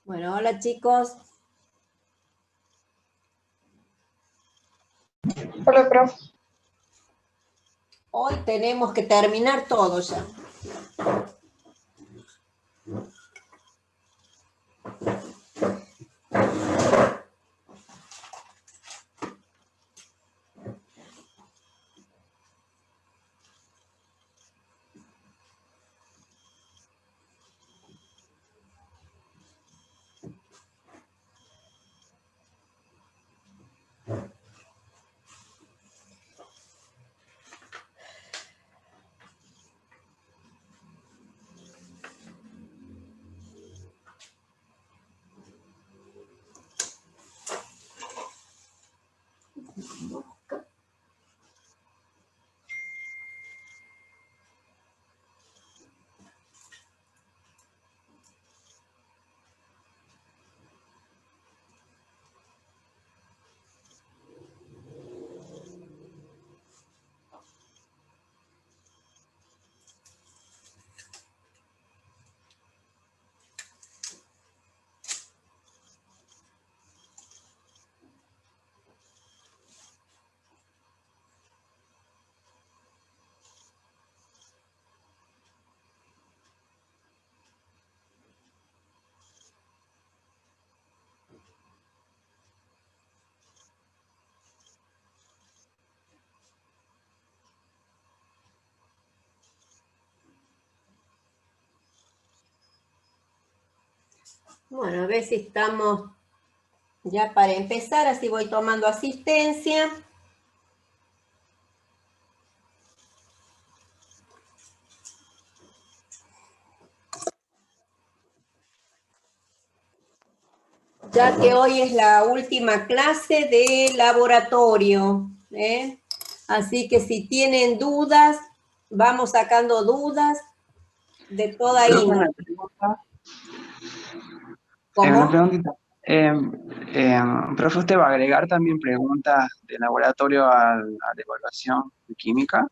Bueno, hola chicos. Hola, prof. Hoy tenemos que terminar todo ya. Bueno, a ver si estamos ya para empezar, así voy tomando asistencia. Ya que hoy es la última clase de laboratorio, ¿eh? Así que si tienen dudas, vamos sacando dudas de toda índole. Una pregunta. ¿Cómo? Una preguntita. Profe, ¿usted va a agregar también preguntas de laboratorio a la evaluación de química?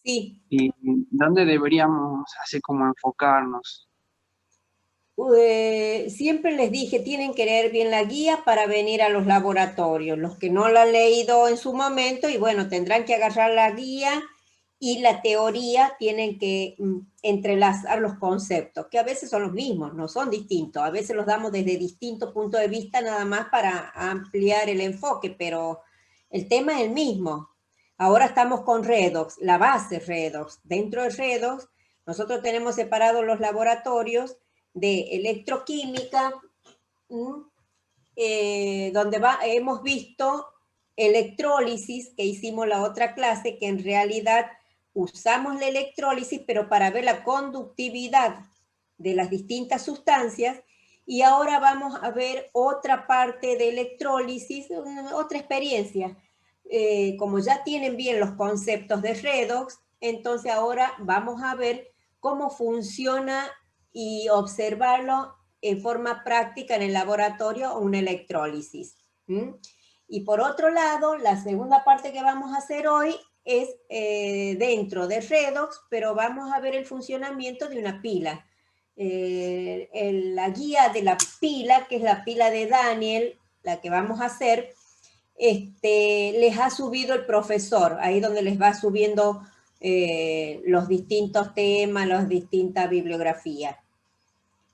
Sí. ¿Y dónde deberíamos así como enfocarnos? Siempre les dije, tienen que leer bien la guía para venir a los laboratorios. Los que no la han leído en su momento, y bueno, tendrán que agarrar la guía y la teoría, tienen que entrelazar los conceptos, que a veces son los mismos, no son distintos. A veces los damos desde distintos puntos de vista nada más para ampliar el enfoque, pero el tema es el mismo. Ahora estamos con Redox, la base Redox. Dentro de Redox, nosotros tenemos separados los laboratorios de electroquímica, donde hemos visto electrólisis, que hicimos la otra clase, que en realidad usamos la electrólisis, pero para ver la conductividad de las distintas sustancias, y ahora vamos a ver otra parte de electrólisis, otra experiencia. Como ya tienen bien los conceptos de redox, entonces ahora vamos a ver cómo funciona y observarlo en forma práctica en el laboratorio o una electrólisis. Y por otro lado, la segunda parte que vamos a hacer hoy es dentro de redox, pero vamos a ver el funcionamiento de una pila. La guía de la pila, que es la pila de Daniel, la que vamos a hacer, les ha subido el profesor, ahí donde les va subiendo los distintos temas, las distintas bibliografías.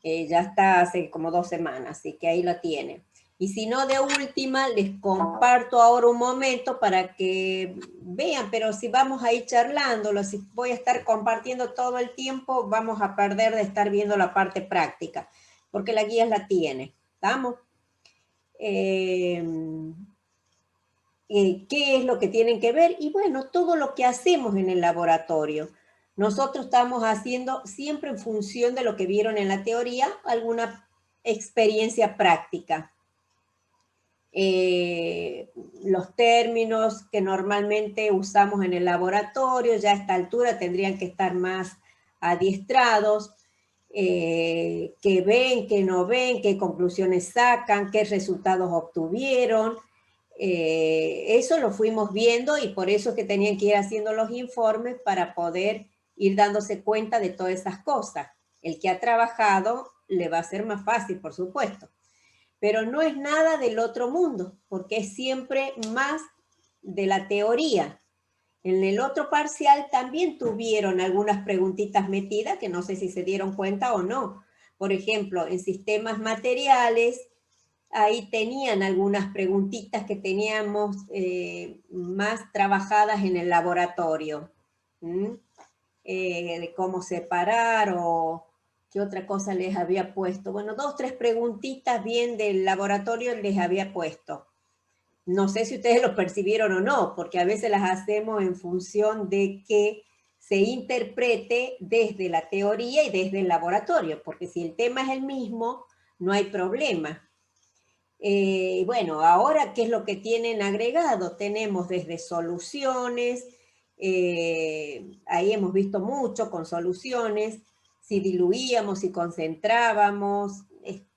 Ya está hace como 2 semanas, así que ahí lo tienen. Y si no, de última, les comparto ahora un momento para que vean, pero si vamos a ir charlándolo, si voy a estar compartiendo todo el tiempo, vamos a perder de estar viendo la parte práctica, porque la guía la tiene. ¿Estamos? ¿Qué es lo que tienen que ver? Y bueno, todo lo que hacemos en el laboratorio. Nosotros estamos haciendo siempre en función de lo que vieron en la teoría, alguna experiencia práctica. Los términos que normalmente usamos en el laboratorio, ya a esta altura tendrían que estar más adiestrados, qué ven, qué no ven, qué conclusiones sacan, qué resultados obtuvieron. Eso lo fuimos viendo y por eso es que tenían que ir haciendo los informes para poder ir dándose cuenta de todas esas cosas. El que ha trabajado le va a ser más fácil, por supuesto. Pero no es nada del otro mundo, porque es siempre más de la teoría. En el otro parcial también tuvieron algunas preguntitas metidas, que no sé si se dieron cuenta o no. Por ejemplo, en sistemas materiales, ahí tenían algunas preguntitas que teníamos más trabajadas en el laboratorio. De cómo separar o qué otra cosa les había puesto. Bueno, 2, 3 preguntitas bien del laboratorio les había puesto. No sé si ustedes lo percibieron o no, porque a veces las hacemos en función de que se interprete desde la teoría y desde el laboratorio, porque si el tema es el mismo, no hay problema. Bueno, ahora, ¿qué es lo que tienen agregado? Tenemos desde soluciones, ahí hemos visto mucho con soluciones, si diluíamos, si concentrábamos,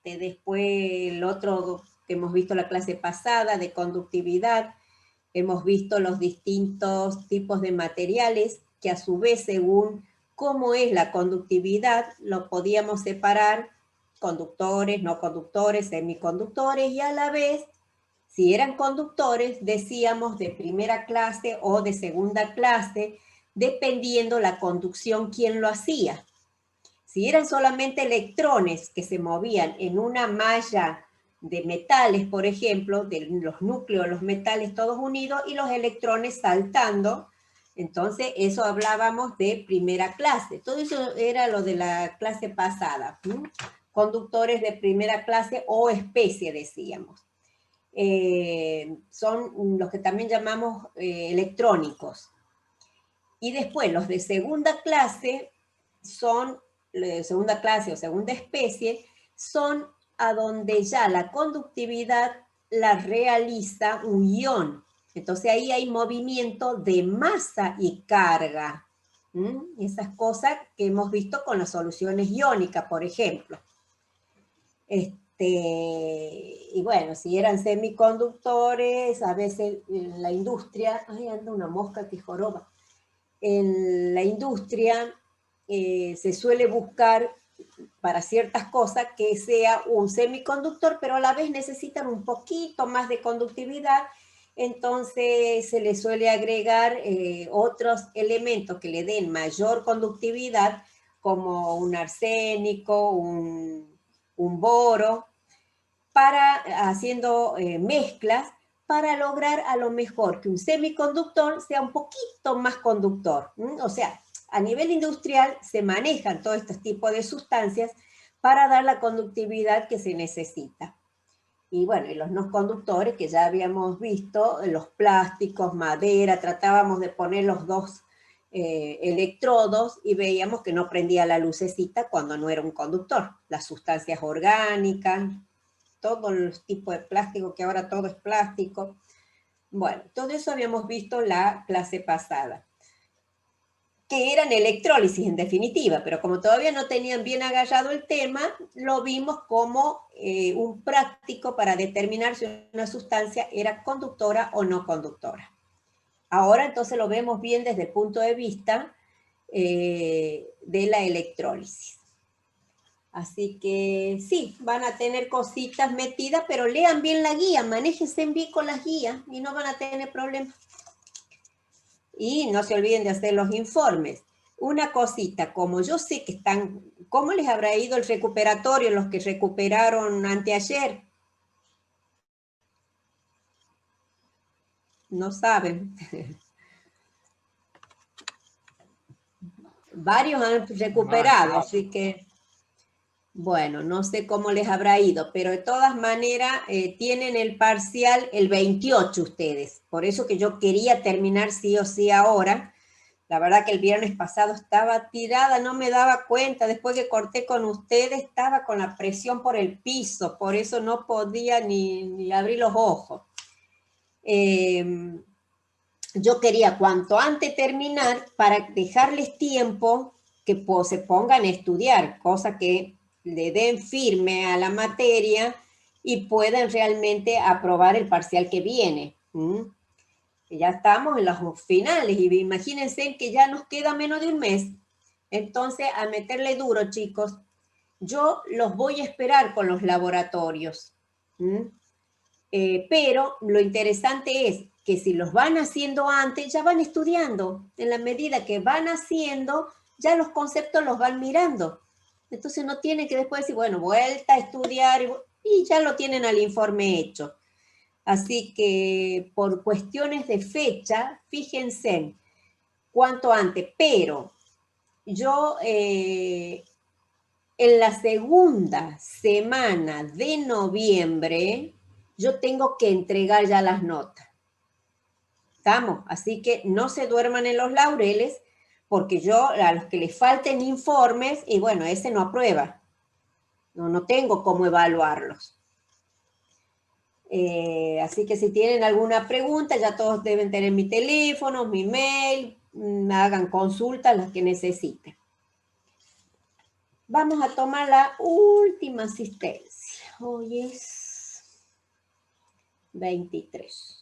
después el otro que hemos visto la clase pasada de conductividad, hemos visto los distintos tipos de materiales que a su vez según cómo es la conductividad lo podíamos separar conductores, no conductores, semiconductores y a la vez si eran conductores decíamos de primera clase o de segunda clase dependiendo la conducción quién lo hacía. Si eran solamente electrones que se movían en una malla de metales, por ejemplo, de los núcleos, los metales todos unidos y los electrones saltando, entonces eso hablábamos de primera clase. Todo eso era lo de la clase pasada. Conductores de primera clase o especie, decíamos. Son los que también llamamos electrónicos. Y después los de segunda clase son segunda clase o segunda especie, son a donde ya la conductividad la realiza un ion. Entonces ahí hay movimiento de masa y carga. Esas cosas que hemos visto con las soluciones iónicas, por ejemplo. Y bueno, si eran semiconductores, a veces en la industria, ay, anda una mosca que joroba. En la industria se suele buscar para ciertas cosas que sea un semiconductor, pero a la vez necesitan un poquito más de conductividad, entonces se le suele agregar otros elementos que le den mayor conductividad, como un arsénico, un boro, para haciendo mezclas para lograr a lo mejor que un semiconductor sea un poquito más conductor. O sea, a nivel industrial se manejan todos estos tipos de sustancias para dar la conductividad que se necesita. Y bueno, y los no conductores que ya habíamos visto, los plásticos, madera, tratábamos de poner los dos electrodos y veíamos que no prendía la lucecita cuando no era un conductor. Las sustancias orgánicas, todos los tipos de plástico, que ahora todo es plástico. Bueno, todo eso habíamos visto la clase pasada, que eran electrólisis en definitiva, pero como todavía no tenían bien agarrado el tema, lo vimos como un práctico para determinar si una sustancia era conductora o no conductora. Ahora entonces lo vemos bien desde el punto de vista de la electrólisis. Así que sí, van a tener cositas metidas, pero lean bien la guía, manéjense bien con las guías y no van a tener problemas. Y no se olviden de hacer los informes. Una cosita, como yo sé que están, ¿cómo les habrá ido el recuperatorio, los que recuperaron anteayer? No saben. Varios han recuperado, así que, bueno, no sé cómo les habrá ido, pero de todas maneras tienen el parcial el 28 ustedes. Por eso que yo quería terminar sí o sí ahora. La verdad que el viernes pasado estaba tirada, no me daba cuenta. Después que corté con ustedes, estaba con la presión por el piso, por eso no podía ni abrir los ojos. Yo quería cuanto antes terminar para dejarles tiempo que se pongan a estudiar, cosa que le den firme a la materia y puedan realmente aprobar el parcial que viene. Ya estamos en los finales y imagínense que ya nos queda menos de un mes. Entonces, a meterle duro, chicos. yo los voy a esperar con los laboratorios. Pero lo interesante es que si los van haciendo antes, ya van estudiando. En la medida que van haciendo, ya los conceptos los van mirando. Entonces no tienen que después decir, bueno, vuelta a estudiar y ya lo tienen al informe hecho. Así que por cuestiones de fecha, fíjense cuanto antes, pero yo en la segunda semana de noviembre, yo tengo que entregar ya las notas. ¿Estamos? Así que no se duerman en los laureles, porque yo a los que les falten informes, y bueno, ese no aprueba. No tengo cómo evaluarlos. Así que si tienen alguna pregunta, ya todos deben tener mi teléfono, mi mail, hagan consultas las que necesiten. Vamos a tomar la última asistencia. Hoy es 23.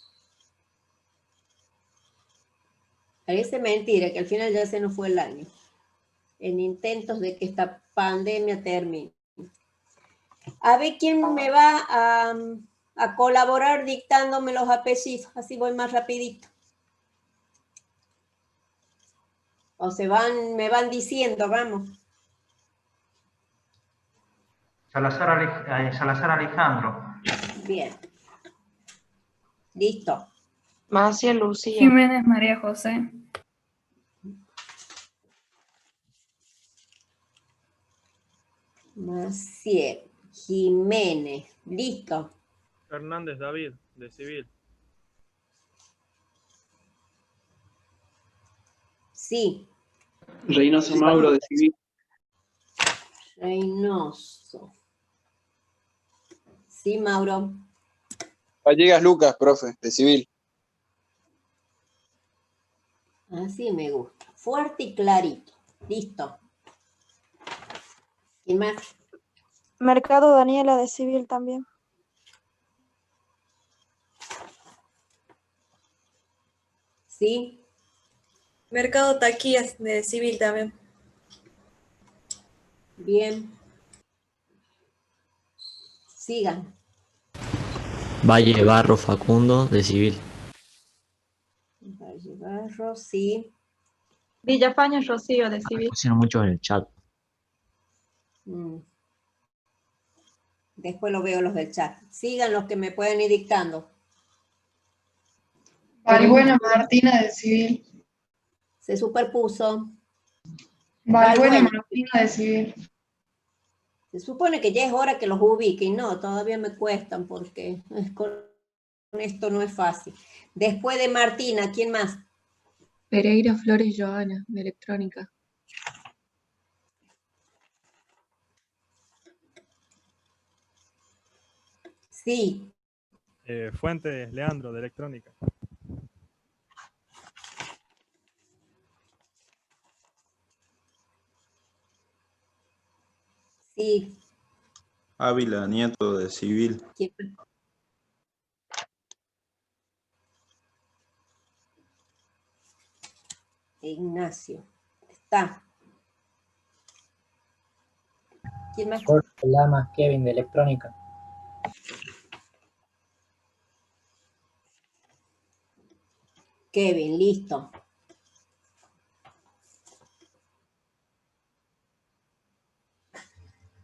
Parece mentira que al final ya se nos fue el año. En intentos de que esta pandemia termine. A ver quién me va a colaborar dictándome los apellidos. Así voy más rapidito. O me van diciendo, vamos. Salazar Alejandro. Bien. Listo. Macia Lucía. Jiménez María José. Maciel. Jiménez. Listo. Hernández David, de Civil. Sí. Reynoso Mauro, de Civil. Reynoso. Sí, Mauro. Vallegas Lucas, profe, de Civil. Así me gusta. Fuerte y clarito. Listo. ¿Quién más? Mercado Daniela de Civil también. Sí. Mercado Taquías de Civil también. Bien. Sigan. Valle Barro Facundo, de Civil. Valle Barro, sí. Villafaña Rocío de Civil. Pusieron muchos en el chat. Después lo veo los del chat. Sigan los que me pueden ir dictando. Valbuena Martina de Civil. Se superpuso. Valbuena Martina de Civil. Se supone que ya es hora que los ubique y no, todavía me cuestan porque con esto no es fácil. Después de Martina, ¿quién más? Pereira Flores Joana, de Electrónica. Sí. Fuentes Leandro, de Electrónica. Sí. Ávila Nieto, de Civil. ¿Quién? Ignacio. Está. ¿Quién más? Jorge Lamas Kevin, de Electrónica. Kevin, listo.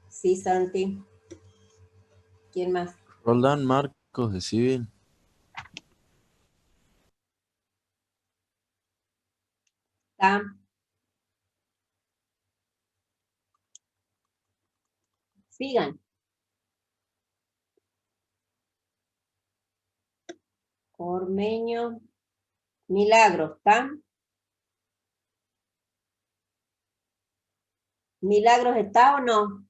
Sí, Santi. ¿Quién más? Roldán Marcos, de Civil. Está. Sigan. Ormeño. Milagros, ¿está? ¿Milagros está o no?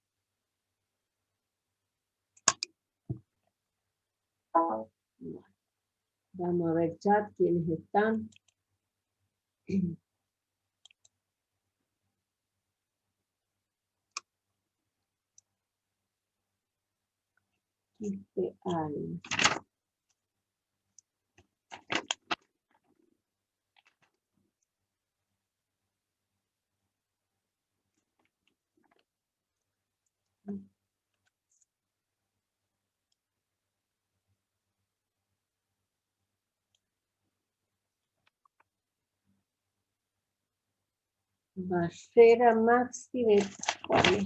Vamos a ver chat, quiénes están. Barrera maxi de ¿cuál es?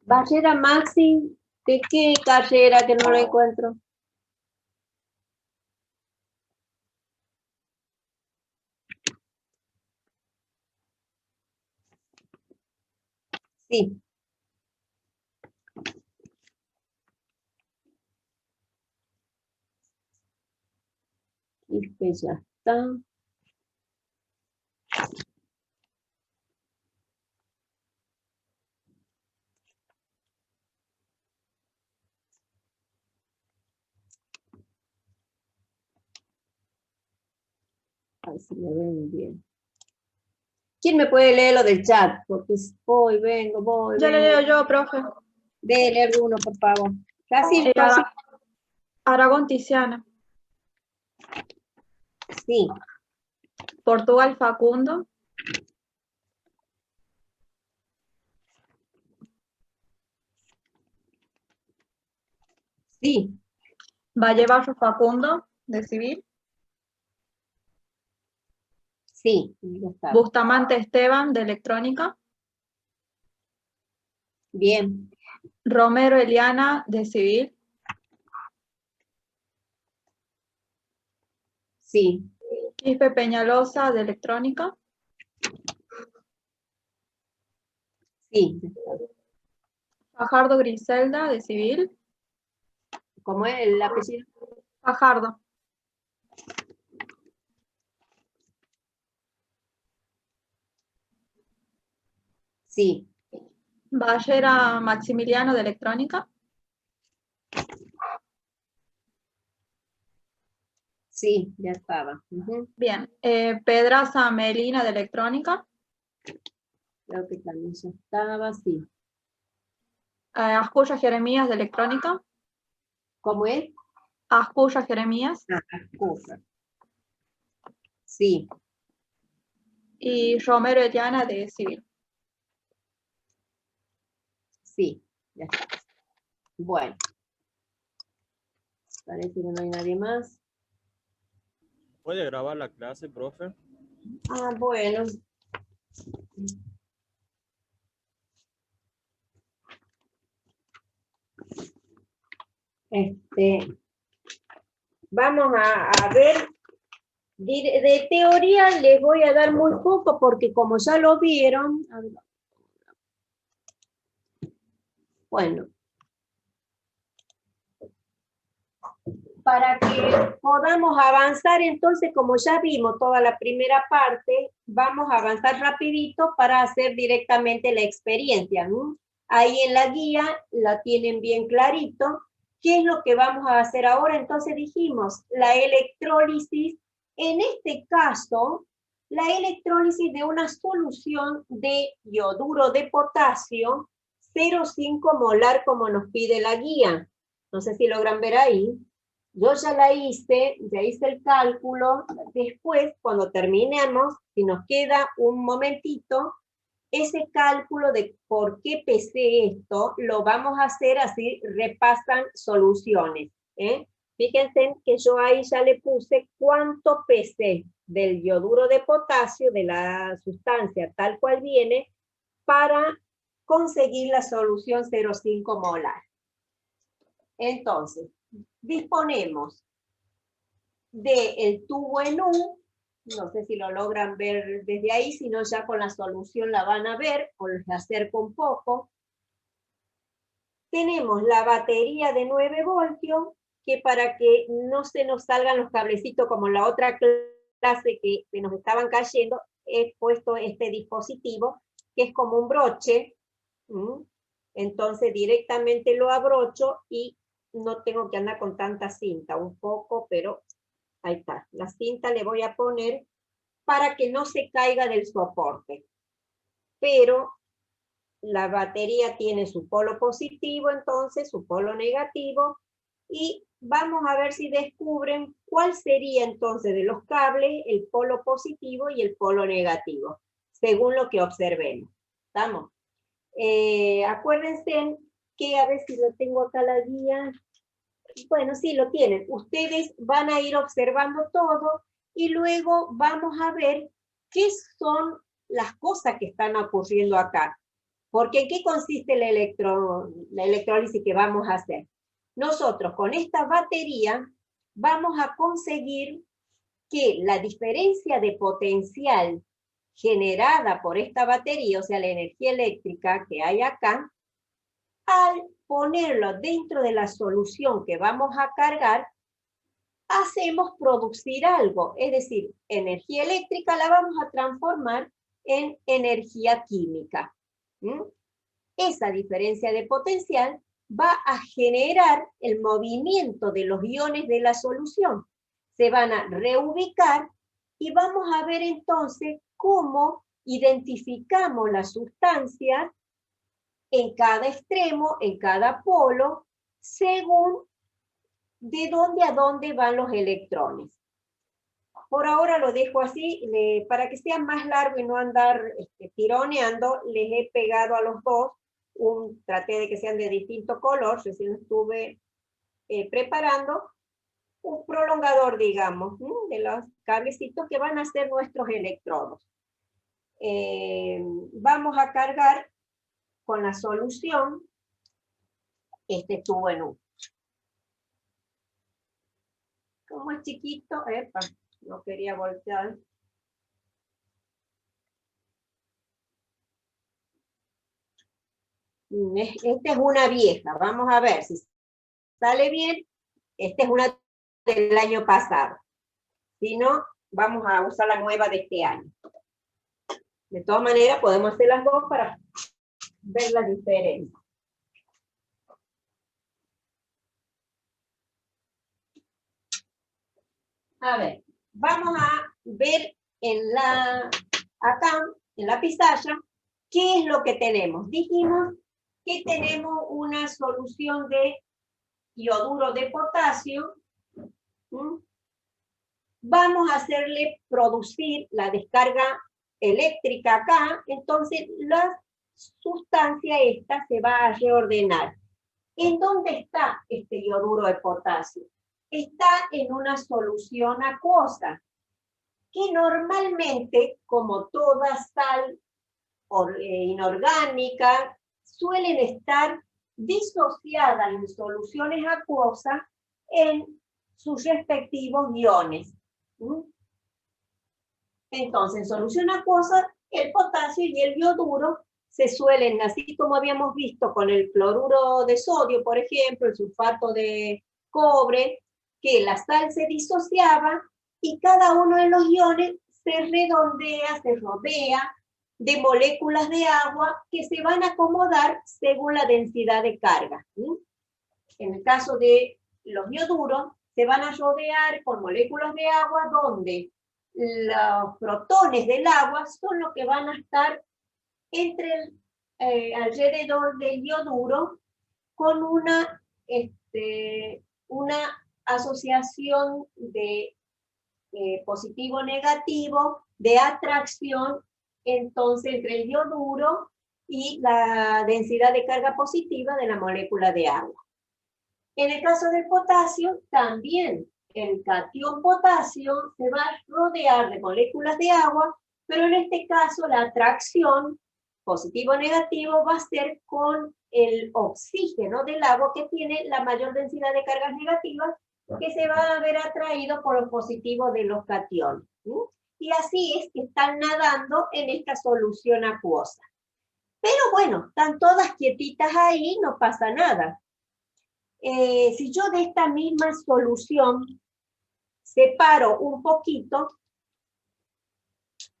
Barrera maxi, ¿de qué carrera que no lo encuentro? Sí. Y pues ya está. A ver si me ven bien. ¿Quién me puede leer lo del chat? Porque voy, vengo. Ya le leo yo, profe. Dele alguno, por favor. Casi. Aragón Tiziana. Sí. Portugal Facundo. Sí. Vallevarro Facundo, de civil. Sí, ya está. Bustamante Esteban, de electrónica. Bien. Romero Eliana, de civil. Sí. Quispe Peñalosa, de electrónica. Sí. Fajardo Griselda, de civil. ¿Cómo es el apellido? Fajardo. Sí. Ballera Maximiliano, de electrónica. Sí, ya estaba. Bien. Pedraza Melina, de electrónica. Creo que también ya estaba, sí. Ascuya Jeremías, de electrónica. ¿Cómo es? Ascuya Jeremías. Ascuya. Sí. Y Romero Eliana, de civil. Sí, ya está. Bueno. Parece que no hay nadie más. ¿Puede grabar la clase, profe? Ah, bueno. Vamos a ver. De teoría les voy a dar muy poco porque como ya lo vieron. A ver. Bueno. Para que podamos avanzar, entonces, como ya vimos toda la primera parte, vamos a avanzar rapidito para hacer directamente la experiencia, ¿no? Ahí en la guía la tienen bien clarito. ¿Qué es lo que vamos a hacer ahora? Entonces dijimos, la electrólisis, en este caso, la electrólisis de una solución de ioduro de potasio, 0,5 molar como nos pide la guía. No sé si logran ver ahí. Yo ya hice el cálculo. Después, cuando terminemos, si nos queda un momentito, ese cálculo de por qué pesé esto, lo vamos a hacer así, repasan soluciones. Fíjense que yo ahí ya le puse cuánto pesé del ioduro de potasio, de la sustancia tal cual viene, para conseguir la solución 0,5 molar. Entonces, disponemos del tubo en U, no sé si lo logran ver desde ahí, si no ya con la solución la van a ver, o les acerco un poco. Tenemos la batería de 9 voltios, que para que no se nos salgan los cablecitos como en la otra clase que nos estaban cayendo, he puesto este dispositivo, que es como un broche. Entonces directamente lo abrocho y no tengo que andar con tanta cinta, un poco, pero ahí está. La cinta le voy a poner para que no se caiga del soporte. Pero la batería tiene su polo positivo, entonces su polo negativo, y vamos a ver si descubren cuál sería entonces de los cables el polo positivo y el polo negativo, según lo que observemos. ¿Estamos? Acuérdense que, a ver si lo tengo acá la guía. Bueno, sí, lo tienen. Ustedes van a ir observando todo y luego vamos a ver qué son las cosas que están ocurriendo acá. Porque ¿en qué consiste la electrólisis que vamos a hacer? Nosotros con esta batería vamos a conseguir que la diferencia de potencial generada por esta batería, o sea, la energía eléctrica que hay acá, al ponerlo dentro de la solución que vamos a cargar, hacemos producir algo, es decir, energía eléctrica la vamos a transformar en energía química. Esa diferencia de potencial va a generar el movimiento de los iones de la solución. Se van a reubicar y vamos a ver entonces cómo identificamos la sustancia en cada extremo, en cada polo, según de dónde a dónde van los electrones. Por ahora lo dejo así, para que sea más largo y no andar tironeando, les he pegado a los dos, traté de que sean de distinto color, recién estuve preparando, un prolongador, digamos, de los cablecitos que van a ser nuestros electrodos. Vamos a cargar con la solución este tubo en U. Como es chiquito, epa, no quería voltear. Esta es una vieja, vamos a ver si sale bien. Esta es una del año pasado. Si no, vamos a usar la nueva de este año. De todas maneras, podemos hacer las dos para ver la diferencia. A ver, vamos a ver acá, en la pizarra, qué es lo que tenemos. Dijimos que tenemos una solución de ioduro de potasio. Vamos a hacerle producir la descarga eléctrica acá, entonces la sustancia esta se va a reordenar. ¿En dónde está este ioduro de potasio? Está en una solución acuosa, que normalmente, como toda sal inorgánica, suelen estar disociadas en soluciones acuosas en sus respectivos iones. Entonces, en solución acuosa, el potasio y el ioduro se suelen, así como habíamos visto con el cloruro de sodio, por ejemplo, el sulfato de cobre, que la sal se disociaba y cada uno de los iones se redondea, se rodea de moléculas de agua que se van a acomodar según la densidad de carga. En el caso de los ioduros, se van a rodear por moléculas de agua donde los protones del agua son los que van a estar alrededor del ioduro con una asociación de positivo-negativo, de atracción, entonces entre el ioduro y la densidad de carga positiva de la molécula de agua. En el caso del potasio, también el catión potasio se va a rodear de moléculas de agua, pero en este caso la atracción positivo-negativo va a ser con el oxígeno del agua que tiene la mayor densidad de cargas negativas que se va a ver atraído por los positivos de los cationes. Y así es que están nadando en esta solución acuosa. Pero bueno, están todas quietitas ahí, no pasa nada. Si yo de esta misma solución separo un poquito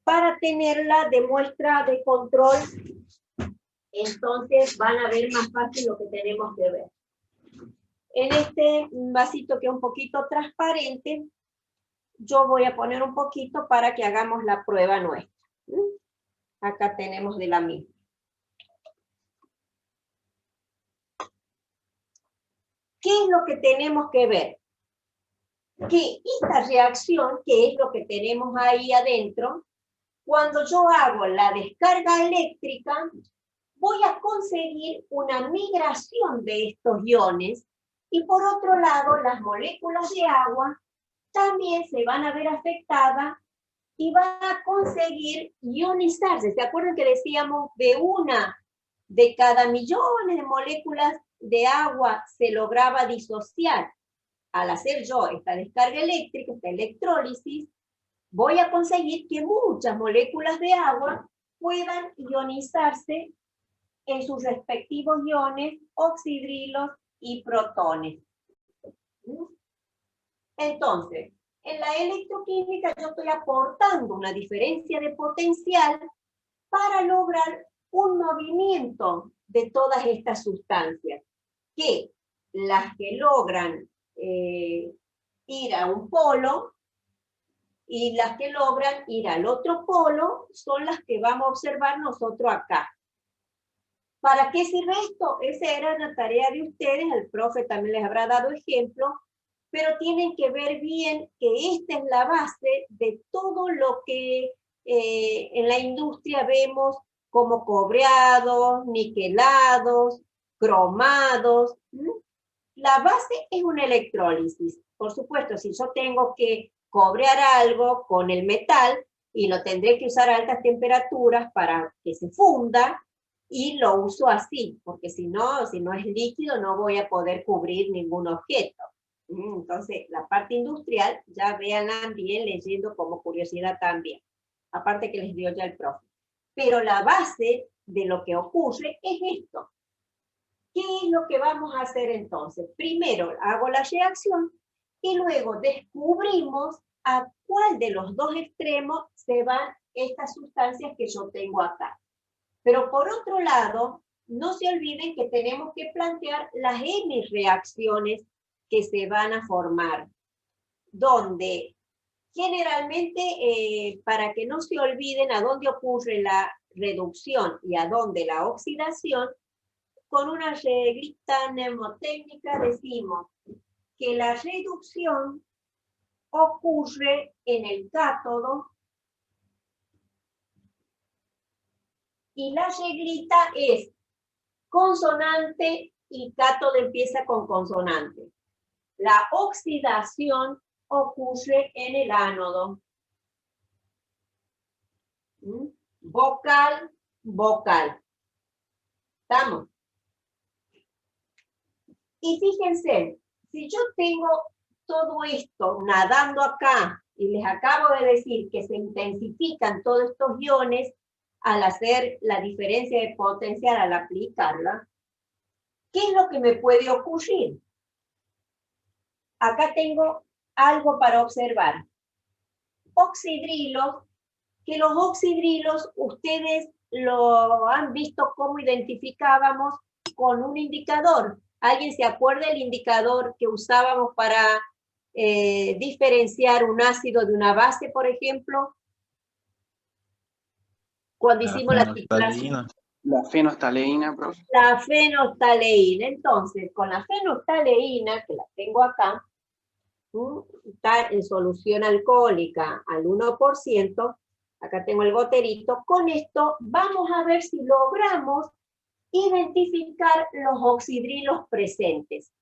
para tenerla de muestra de control, entonces van a ver más fácil lo que tenemos que ver. En este vasito que es un poquito transparente, yo voy a poner un poquito para que hagamos la prueba nuestra. Acá tenemos de la misma. ¿Qué es lo que tenemos que ver? Que esta reacción, que es lo que tenemos ahí adentro, cuando yo hago la descarga eléctrica, voy a conseguir una migración de estos iones y por otro lado las moléculas de agua también se van a ver afectadas y van a conseguir ionizarse. ¿Se acuerdan que decíamos de una de cada millones de moléculas de agua se lograba disociar? Al hacer yo esta descarga eléctrica, esta electrólisis, voy a conseguir que muchas moléculas de agua puedan ionizarse en sus respectivos iones, oxidrilos y protones. Entonces, en la electroquímica yo estoy aportando una diferencia de potencial para lograr un movimiento de todas estas sustancias, que las que logran ir a un polo y las que logran ir al otro polo son las que vamos a observar nosotros acá. ¿Para qué sirve esto? Esa era la tarea de ustedes, el profe también les habrá dado ejemplo, pero tienen que ver bien que esta es la base de todo lo que en la industria vemos como cobreados, niquelados, cromados. La base es una electrólisis. Por supuesto, si yo tengo que cobrear algo con el metal, y lo tendré que usar a altas temperaturas para que se funda, y lo uso así, porque si no es líquido no voy a poder cubrir ningún objeto. Entonces, la parte industrial, ya véanla bien leyendo como curiosidad también. Aparte que les dio ya el profe. Pero la base de lo que ocurre es esto. ¿Qué es lo que vamos a hacer entonces? Primero hago la reacción y luego descubrimos a cuál de los dos extremos se van estas sustancias que yo tengo acá. Pero por otro lado, no se olviden que tenemos que plantear las N reacciones que se van a formar, donde generalmente, para que no se olviden a dónde ocurre la reducción y a dónde la oxidación, con una reglita mnemotécnica decimos que la reducción ocurre en el cátodo y la reglita es consonante y cátodo empieza con consonante. La oxidación ocurre en el ánodo. Vocal, vocal. ¿Estamos? Y fíjense, si yo tengo todo esto nadando acá, y les acabo de decir que se intensifican todos estos iones al hacer la diferencia de potencial al aplicarla, ¿qué es lo que me puede ocurrir? Acá tengo algo para observar. Oxidrilos, que los oxidrilos ustedes lo han visto cómo identificábamos con un indicador. ¿Alguien se acuerda del indicador que usábamos para diferenciar un ácido de una base, por ejemplo? Cuando hicimos la titración. La fenostaleína, profe. La fenostaleína. Entonces, con la fenostaleína, que la tengo acá, está en solución alcohólica al 1%, acá tengo el goterito, con esto vamos a ver si logramos identificar los oxidrilos presentes.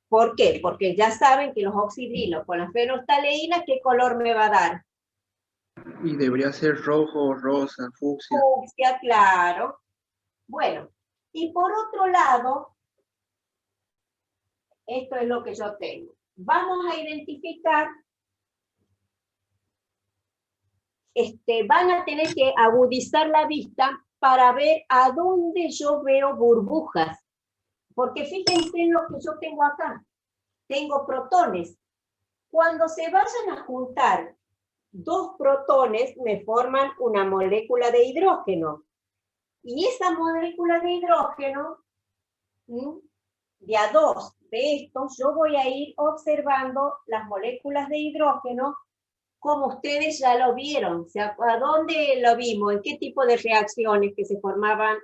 ¿Por qué? Porque ya saben que los oxidrilos con la fenostaleína, ¿qué color me va a dar? Y debería ser rojo, rosa, fucsia. Fucsia, claro. Bueno, y por otro lado, esto es lo que yo tengo. Vamos a identificar, van a tener que agudizar la vista para ver a dónde yo veo burbujas. Porque fíjense en lo que yo tengo acá. Tengo protones. Cuando se vayan a juntar dos protones, me forman una molécula de hidrógeno. Y esa molécula de hidrógeno, de a dos de estos, yo voy a ir observando las moléculas de hidrógeno como ustedes ya lo vieron. O sea, ¿a dónde lo vimos? ¿En qué tipo de reacciones que se formaban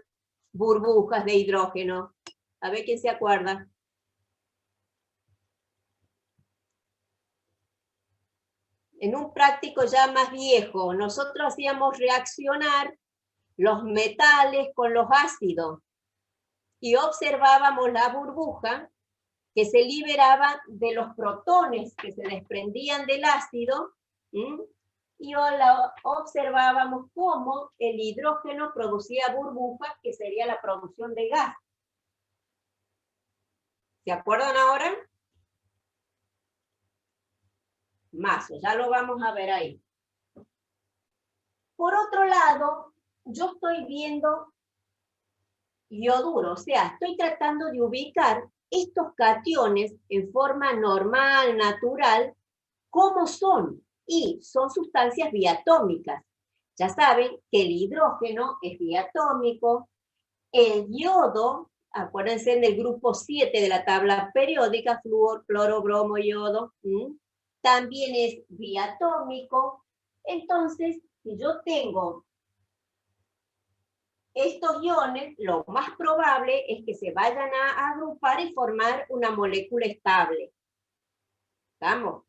burbujas de hidrógeno? A ver quién se acuerda. En un práctico ya más viejo, nosotros hacíamos reaccionar los metales con los ácidos y observábamos la burbuja que se liberaba de los protones que se desprendían del ácido, y observábamos cómo el hidrógeno producía burbujas, que sería la producción de gas. ¿Se acuerdan ahora? Más, ya lo vamos a ver ahí. Por otro lado, yo estoy viendo yoduro, o sea, estoy tratando de ubicar estos cationes en forma normal, natural, cómo son, y son sustancias biatómicas. Ya saben que el hidrógeno es biatómico, el yodo, acuérdense del grupo 7 de la tabla periódica, flúor, cloro, bromo, yodo, también es biatómico. Entonces, si yo tengo estos iones, lo más probable es que se vayan a agrupar y formar una molécula estable. ¿Vamos?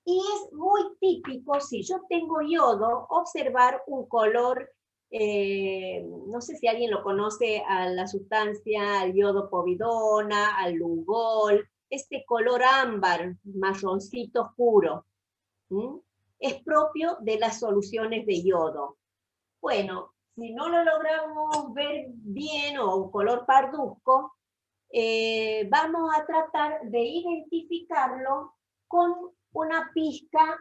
Y es muy típico, si yo tengo yodo, observar un color, no sé si alguien lo conoce, a la sustancia, al yodo povidona, al lugol, este color ámbar, marroncito oscuro. Es propio de las soluciones de yodo. Bueno, si no lo logramos ver bien o un color parduzco, vamos a tratar de identificarlo con una pizca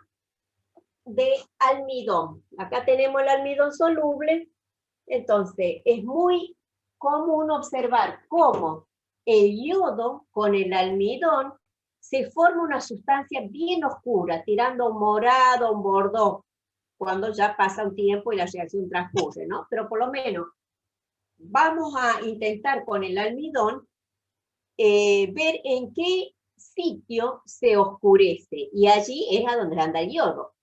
de almidón. Acá tenemos el almidón soluble, entonces es muy común observar cómo el yodo con el almidón se forma una sustancia bien oscura, tirando un morado, un bordó, cuando ya pasa un tiempo y la reacción transcurre, ¿no? Pero por lo menos vamos a intentar con el almidón ver en qué sitio se oscurece, y allí es a donde anda el yodo.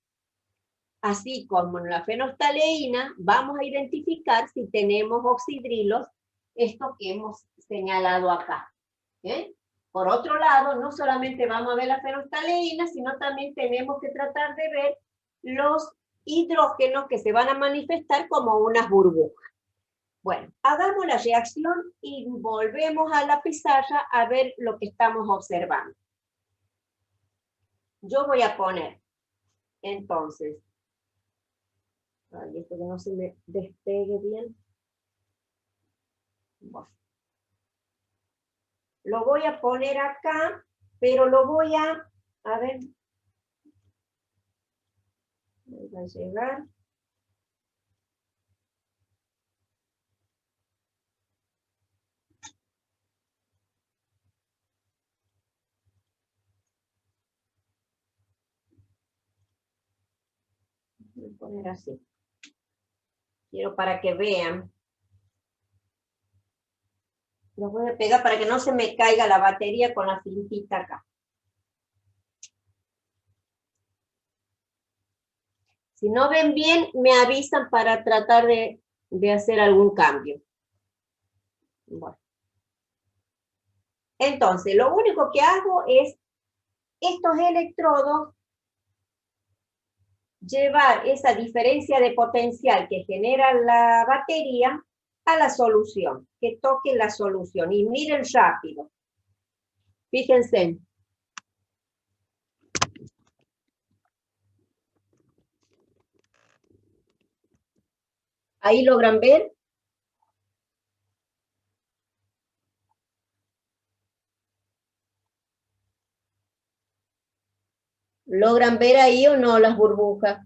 Así como en la fenolftaleína, vamos a identificar si tenemos oxidrilos, esto que hemos señalado acá. Por otro lado, no solamente vamos a ver la fenolftaleína, sino también tenemos que tratar de ver los hidrógenos que se van a manifestar como unas burbujas. Bueno, hagamos la reacción y volvemos a la pizarra a ver lo que estamos observando. Yo voy a poner, entonces, esto que no se me despegue bien. Bueno. Lo voy a poner acá, pero lo voy a ver. Va a llegar. Voy a poner así. Quiero para que vean. Lo voy a pegar para que no se me caiga la batería con la cintita acá. Si no ven bien, me avisan para tratar de hacer algún cambio. Bueno. Entonces, lo único que hago es estos electrodos, llevar esa diferencia de potencial que genera la batería a la solución, que toque la solución. Y miren rápido. Fíjense. ¿Ahí logran ver? ¿Logran ver ahí o no las burbujas?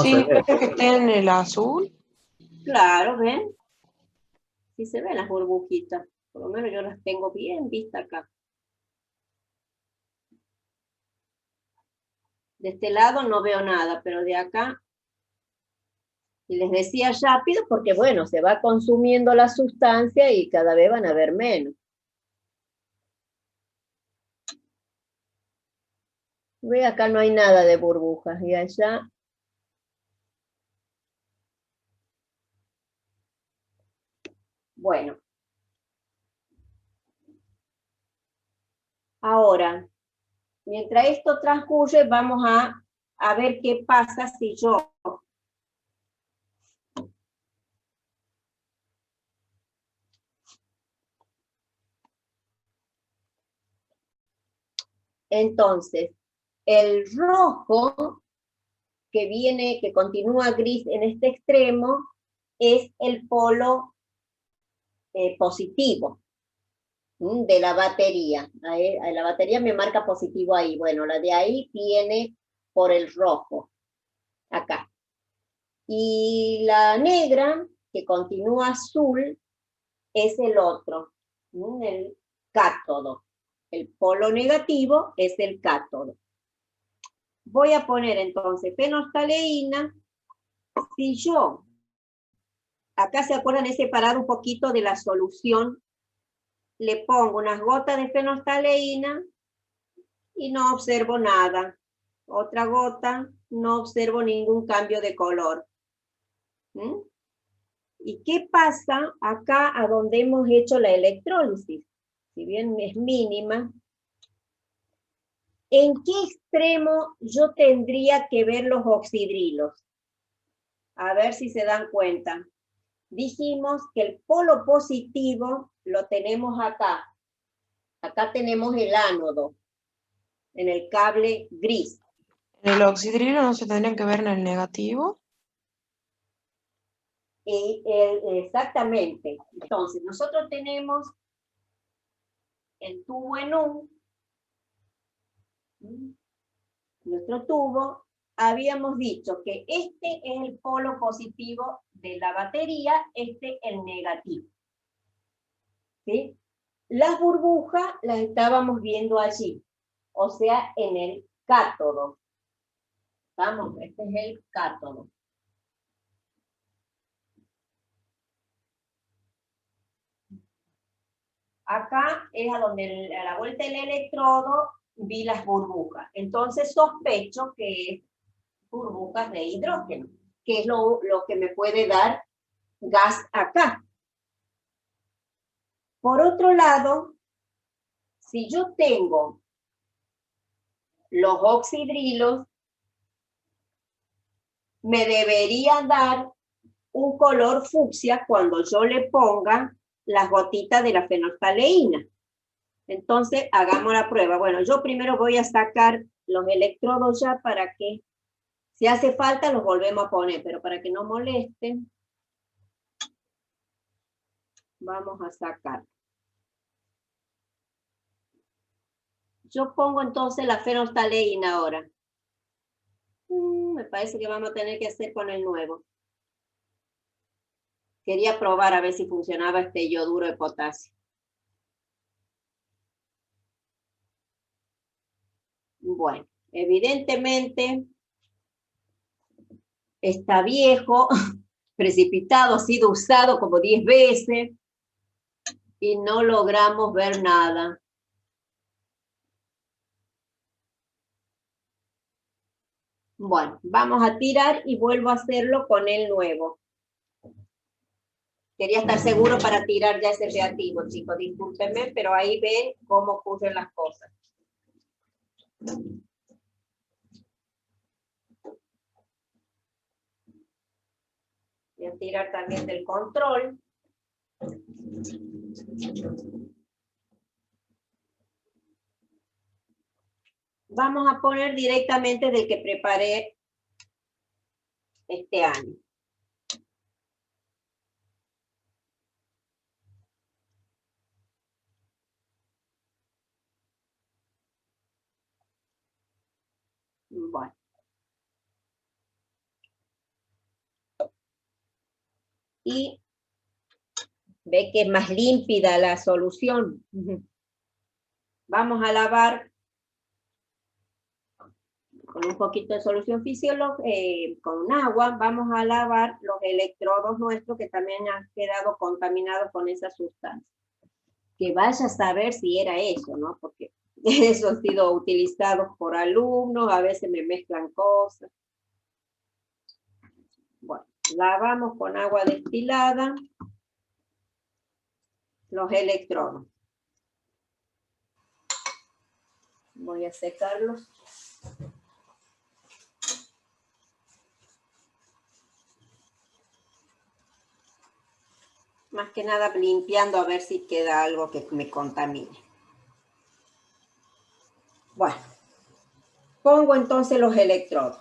Sí, creo que está en el azul. Claro, ¿ven? Sí se ven las burbujitas. Por lo menos yo las tengo bien vistas acá. De este lado no veo nada, pero de acá, y les decía rápido porque, bueno, se va consumiendo la sustancia y cada vez van a ver menos. Ve, acá no hay nada de burbujas, y allá. Bueno. Ahora, mientras esto transcurre, vamos a a ver qué pasa si yo entonces el rojo que viene, que continúa gris en este extremo, es el polo positivo de la batería. La batería me marca positivo ahí. Bueno, la de ahí viene por el rojo, acá. Y la negra, que continúa azul, es el otro, el cátodo. El polo negativo es el cátodo. Voy a poner entonces fenolftaleína. Si yo, acá se acuerdan, he separado un poquito de la solución, le pongo unas gotas de fenolftaleína y no observo nada. Otra gota, no observo ningún cambio de color. ¿Y qué pasa acá a donde hemos hecho la electrólisis? Si bien es mínima, ¿en qué extremo yo tendría que ver los oxidrilos? A ver si se dan cuenta. Dijimos que el polo positivo lo tenemos acá. Acá tenemos el ánodo, en el cable gris. ¿En el oxidrilo no se tendrían que ver en el negativo? Exactamente. Entonces, nosotros tenemos el tubo en U, nuestro tubo, habíamos dicho que este es el polo positivo de la batería, este el negativo. ¿Sí? Las burbujas las estábamos viendo allí, o sea, en el cátodo. Vamos, este es el cátodo. Acá es a donde a la vuelta del electrodo vi las burbujas. Entonces sospecho que es burbujas de hidrógeno, que es lo que me puede dar gas acá. Por otro lado, si yo tengo los oxidrilos, me debería dar un color fucsia cuando yo le ponga las gotitas de la fenolftaleína. Entonces, hagamos la prueba. Bueno, yo primero voy a sacar los electrodos ya para que, si hace falta, los volvemos a poner, pero para que no molesten, vamos a sacar. Yo pongo entonces la fenolftaleína ahora. Me parece que vamos a tener que hacer con el nuevo. Quería probar a ver si funcionaba este yoduro de potasio. Bueno, evidentemente está viejo, precipitado, ha sido usado como 10 veces y no logramos ver nada. Bueno, vamos a tirar y vuelvo a hacerlo con el nuevo. Quería estar seguro para tirar ya ese reactivo, chicos, discúlpenme, pero ahí ven cómo ocurren las cosas. Voy a tirar también del control. Vamos a poner directamente del que preparé este año. Bueno. Y ve que es más límpida la solución. Vamos a lavar con un poquito de solución fisiológica, con agua, vamos a lavar los electrodos nuestros que también han quedado contaminados con esa sustancia. Que vaya a saber si era eso, ¿no? Porque eso ha sido utilizado por alumnos, a veces me mezclan cosas. Bueno, lavamos con agua destilada los electrodos. Voy a secarlos. Más que nada limpiando a ver si queda algo que me contamine. Bueno, pongo entonces los electrodos.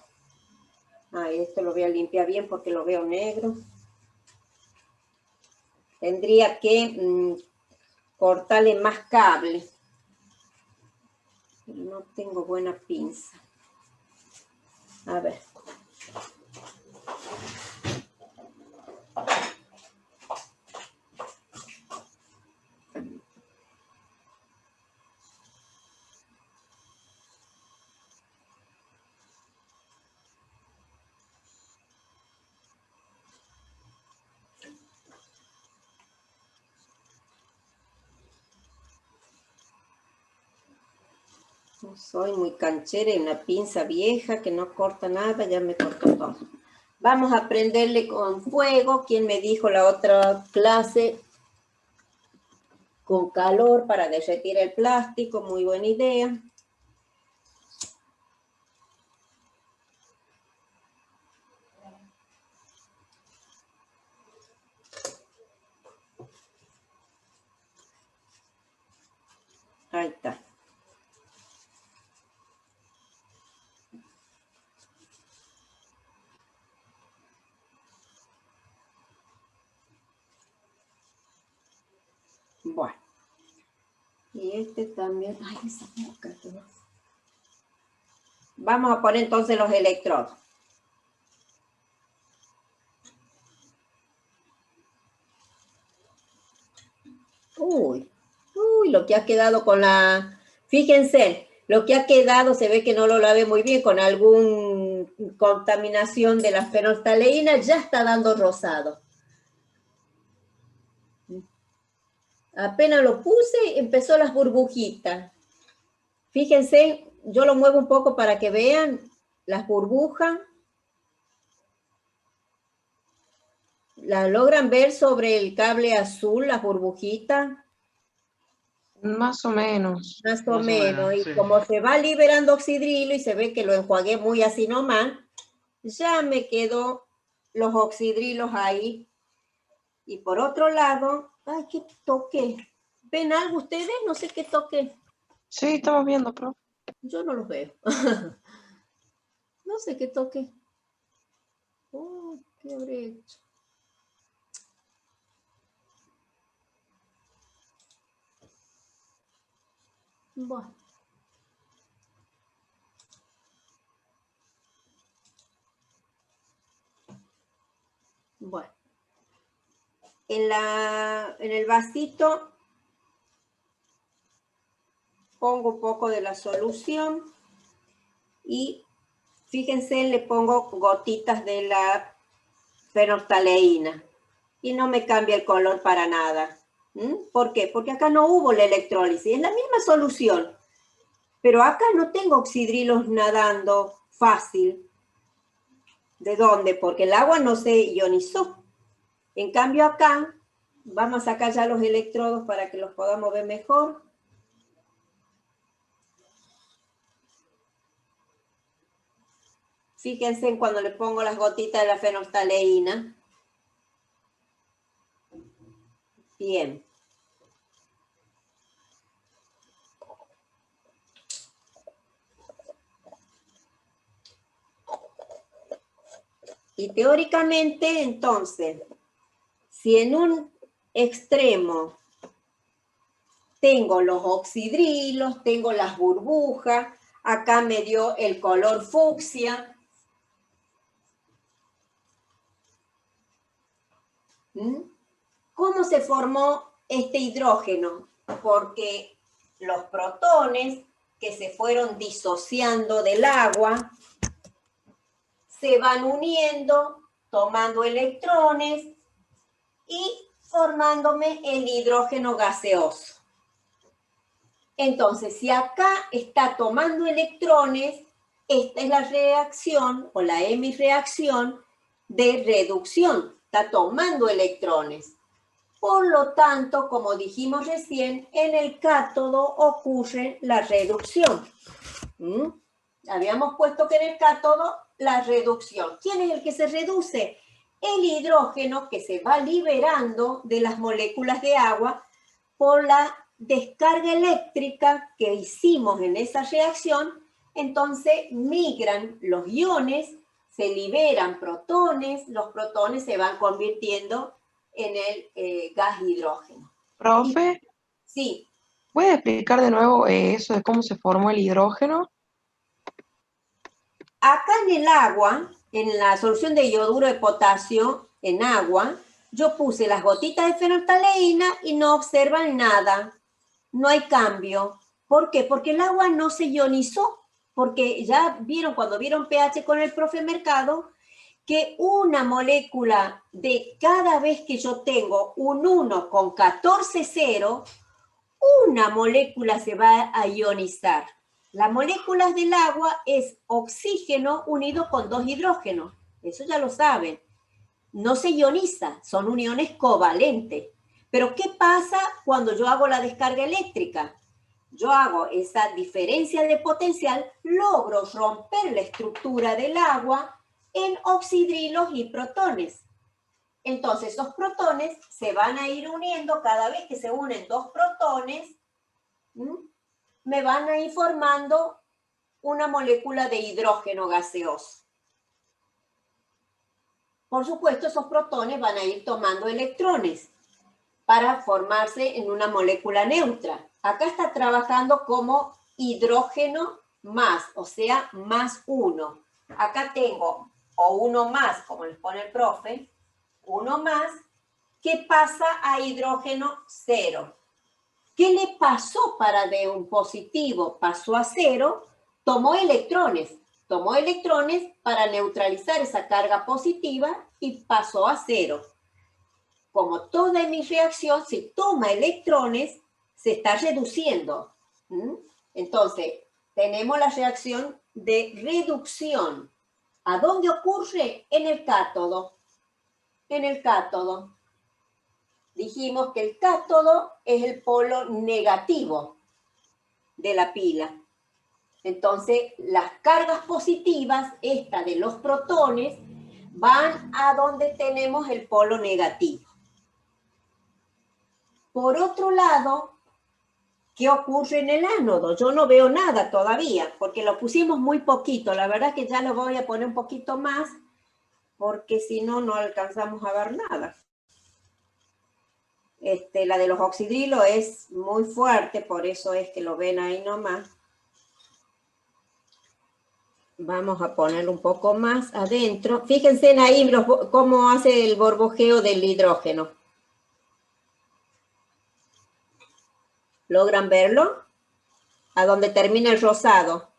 Esto lo voy a limpiar bien porque lo veo negro. Tendría que cortarle más cable. Pero no tengo buena pinza. A ver. No soy muy canchera y una pinza vieja que no corta nada, ya me cortó todo. Vamos a prenderle con fuego. ¿Quién me dijo la otra clase? Con calor para derretir el plástico, muy buena idea. Ahí está. Bueno. Y este también. Ay, esa boca. Vamos a poner entonces los electrodos. Uy, lo que ha quedado con la... Fíjense, lo que ha quedado se ve que no lo lavé muy bien con alguna contaminación de la fenolftaleína, ya está dando rosado. Apenas lo puse, empezó las burbujitas. Fíjense, yo lo muevo un poco para que vean las burbujas. ¿La logran ver sobre el cable azul, las burbujitas? Más o menos. Más o menos. Y sí, como se va liberando oxidrilo y se ve que lo enjuagué muy así nomás, ya me quedó los oxidrilos ahí. Y por otro lado, ay, ¿qué toqué? ¿Ven algo ustedes? No sé qué toqué. Sí, estamos viendo, profe. Yo no los veo. No sé qué toqué. Oh, ¿qué habré hecho? Bueno. Bueno. En el vasito pongo un poco de la solución y fíjense, le pongo gotitas de la fenolftaleína y no me cambia el color para nada. ¿Por qué? Porque acá no hubo la electrólisis, es la misma solución, pero acá no tengo oxidrilos nadando fácil. ¿De dónde? Porque el agua no se ionizó. En cambio acá, vamos a sacar ya los electrodos para que los podamos ver mejor. Fíjense en cuando le pongo las gotitas de la fenolftaleína. Bien. Y teóricamente, entonces, si en un extremo tengo los oxidrilos, tengo las burbujas, acá me dio el color fucsia. ¿Cómo se formó este hidrógeno? Porque los protones que se fueron disociando del agua se van uniendo, tomando electrones y formándome el hidrógeno gaseoso. Entonces, si acá está tomando electrones, esta es la reacción o la hemireacción de reducción. Está tomando electrones. Por lo tanto, como dijimos recién, en el cátodo ocurre la reducción. Habíamos puesto que en el cátodo la reducción. ¿Quién es el que se reduce? el hidrógeno que se va liberando de las moléculas de agua por la descarga eléctrica que hicimos en esa reacción. Entonces migran los iones, se liberan protones, los protones se van convirtiendo en el gas hidrógeno. Profe, Sí. ¿puede explicar de nuevo eso de cómo se formó el hidrógeno? Acá en el agua, en la solución de iodouro de potasio en agua, yo puse las gotitas de fenolftaleína y no observan nada. No hay cambio. ¿Por qué? Porque el agua no se ionizó. Porque ya vieron, cuando vieron pH con el profe Mercado, que una molécula de cada vez que yo tengo un 1 con 14 cero, una molécula se va a ionizar. Las moléculas del agua es oxígeno unido con 2 hidrógenos. Eso ya lo saben. No se ioniza, son uniones covalentes. Pero ¿qué pasa cuando yo hago la descarga eléctrica? Yo hago esa diferencia de potencial, logro romper la estructura del agua en oxidrilos y protones. Entonces, esos protones se van a ir uniendo cada vez que se unen 2 protones, me van a ir formando una molécula de hidrógeno gaseoso. Por supuesto, esos protones van a ir tomando electrones para formarse en una molécula neutra. Acá está trabajando como hidrógeno más, o sea, más 1. Acá tengo o 1 más, como les pone el profe, 1 más, que pasa a hidrógeno 0. ¿Qué le pasó para de un positivo? Pasó a 0, tomó electrones para neutralizar esa carga positiva y pasó a 0. Como toda mi reacción, si toma electrones, se está reduciendo. Entonces, tenemos la reacción de reducción. ¿A dónde ocurre? En el cátodo. En el cátodo. Dijimos que el cátodo es el polo negativo de la pila. Entonces, las cargas positivas, esta de los protones, van a donde tenemos el polo negativo. Por otro lado, ¿qué ocurre en el ánodo? Yo no veo nada todavía, porque lo pusimos muy poquito. La verdad que ya lo voy a poner un poquito más, porque si no, no alcanzamos a ver nada. La de los oxidrilos es muy fuerte, por eso es que lo ven ahí nomás. Vamos a ponerlo un poco más adentro. Fíjense ahí cómo hace el borbojeo del hidrógeno. ¿Logran verlo? A donde termina el rosado.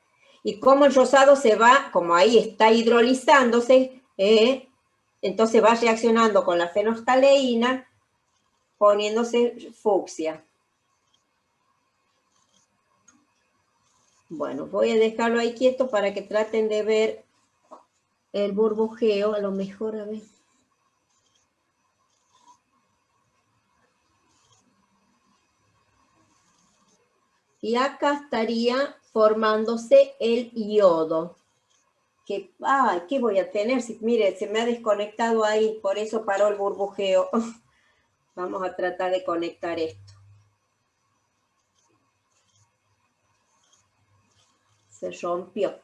Y cómo el rosado se va, como ahí está hidrolizándose, entonces va reaccionando con la fenolftaleína, poniéndose fucsia. Bueno, voy a dejarlo ahí quieto para que traten de ver el burbujeo. A lo mejor, a ver. Y acá estaría formándose el yodo. ¿Qué voy a tener? Mire, se me ha desconectado ahí, por eso paró el burbujeo. Vamos a tratar de conectar esto. Se rompió.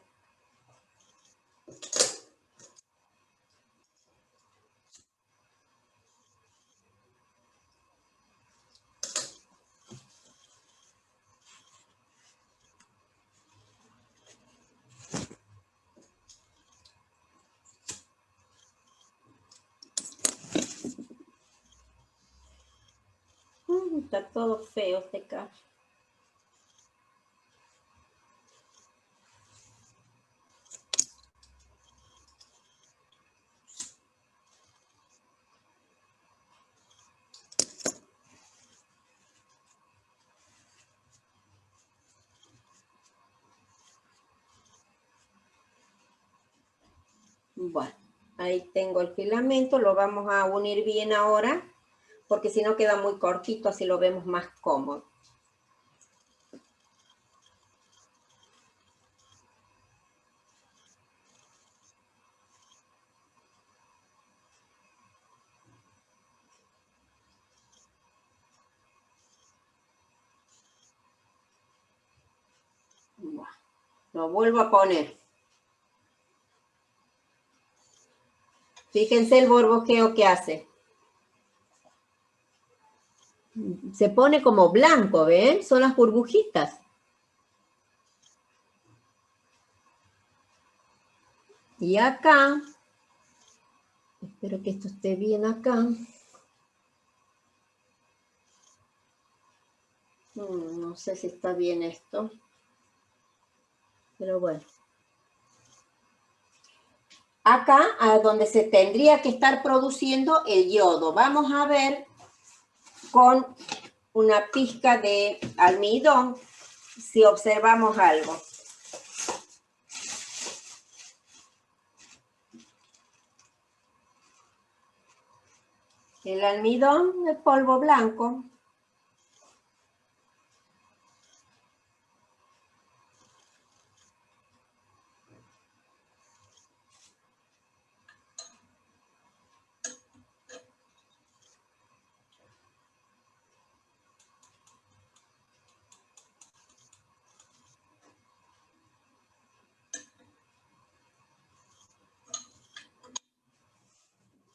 Está todo feo este caso. Bueno, ahí tengo el filamento, lo vamos a unir bien ahora, porque si no queda muy cortito, así lo vemos más cómodo. Lo vuelvo a poner. Fíjense el borboteo que hace. Se pone como blanco, ¿ven? Son las burbujitas. Y acá, espero que esto esté bien acá. No sé si está bien esto. Pero bueno. Acá, a donde se tendría que estar produciendo el yodo. Vamos a ver con una pizca de almidón si observamos algo. El almidón, el polvo blanco.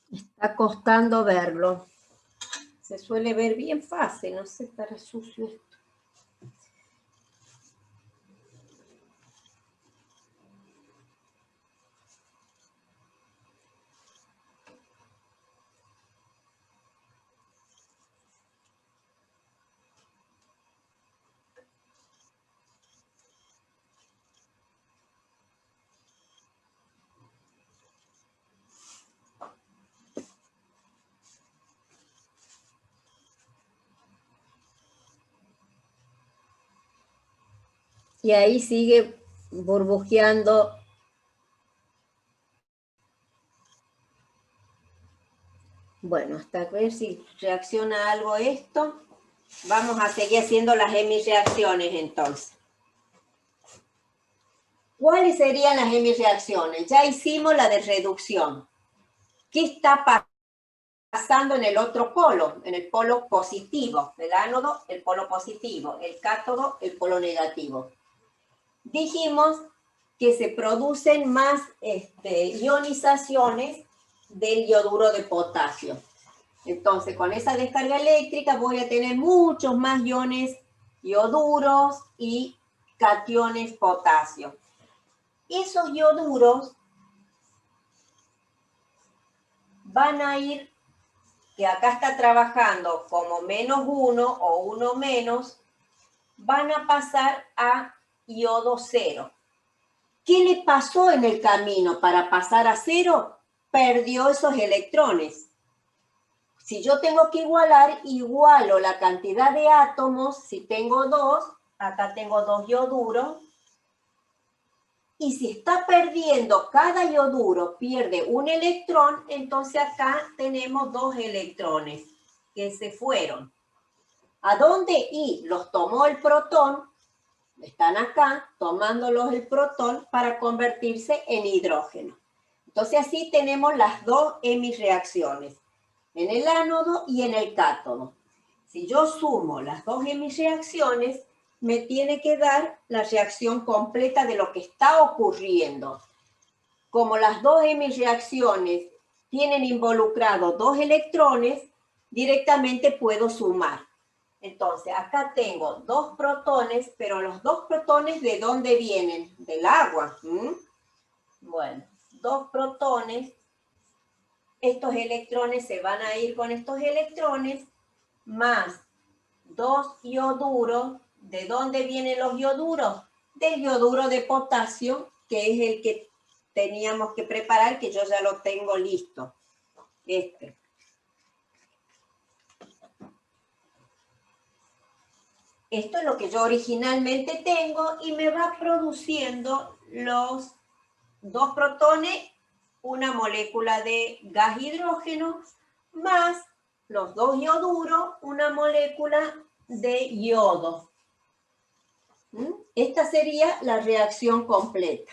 Está costando verlo. Se suele ver bien fácil, no sé, estará sucio esto. Y ahí sigue burbujeando. Bueno, hasta ver si reacciona algo esto. Vamos a seguir haciendo las hemireacciones entonces. ¿Cuáles serían las hemireacciones? Ya hicimos la de reducción. ¿Qué está pasando en el otro polo? En el polo positivo. El ánodo, el polo positivo. El cátodo, el polo negativo. Dijimos que se producen más ionizaciones del yoduro de potasio. Entonces, con esa descarga eléctrica voy a tener muchos más iones yoduros y cationes potasio. Esos yoduros van a ir, que acá está trabajando como -1 o 1 menos, van a pasar a yodo 0. ¿Qué le pasó en el camino para pasar a 0? Perdió esos electrones. Si yo tengo que igualar, igualo la cantidad de átomos. Si tengo 2, acá tengo 2 yoduros. Y si está perdiendo, cada yoduro pierde un electrón, entonces acá tenemos 2 electrones que se fueron. ¿A dónde? Y los tomó el protón. Están acá tomándolos el protón para convertirse en hidrógeno. Entonces así tenemos las 2 hemireacciones, en el ánodo y en el cátodo. Si yo sumo las 2 hemireacciones, me tiene que dar la reacción completa de lo que está ocurriendo. Como las 2 hemireacciones tienen involucrados 2 electrones, directamente puedo sumar. Entonces, acá tengo 2 protones, pero los 2 protones, ¿de dónde vienen? Del agua. Bueno, 2 protones. Estos electrones se van a ir con estos electrones, más 2 ioduros. ¿De dónde vienen los ioduros? Del yoduro de potasio, que es el que teníamos que preparar, que yo ya lo tengo listo. Esto es lo que yo originalmente tengo y me va produciendo los 2 protones, una molécula de gas hidrógeno, más los 2 ioduros, una molécula de yodo. Esta sería la reacción completa.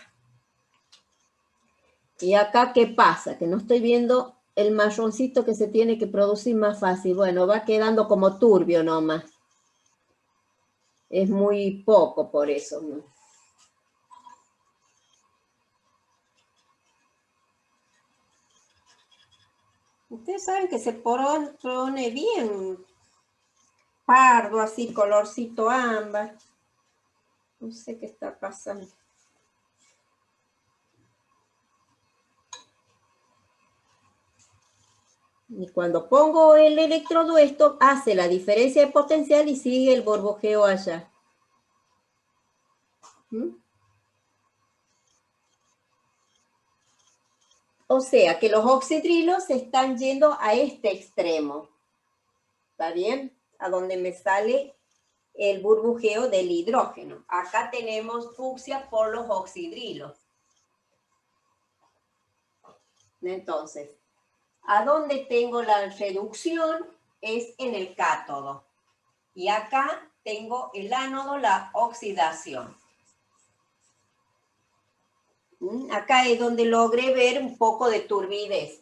Y acá, ¿qué pasa? Que no estoy viendo el marroncito que se tiene que producir más fácil. Bueno, va quedando como turbio nomás. Es muy poco por eso, ¿no? Ustedes saben que se pone bien pardo, así, colorcito ámbar. No sé qué está pasando. Y cuando pongo el electrodo, esto hace la diferencia de potencial y sigue el burbujeo allá. ¿Mm? O sea que los oxidrilos se están yendo a este extremo. ¿Está bien? A donde me sale el burbujeo del hidrógeno. Acá tenemos fucsia por los oxidrilos. Entonces, ¿a dónde tengo la reducción? Es en el cátodo. Y acá tengo el ánodo, la oxidación. Acá es donde logré ver un poco de turbidez.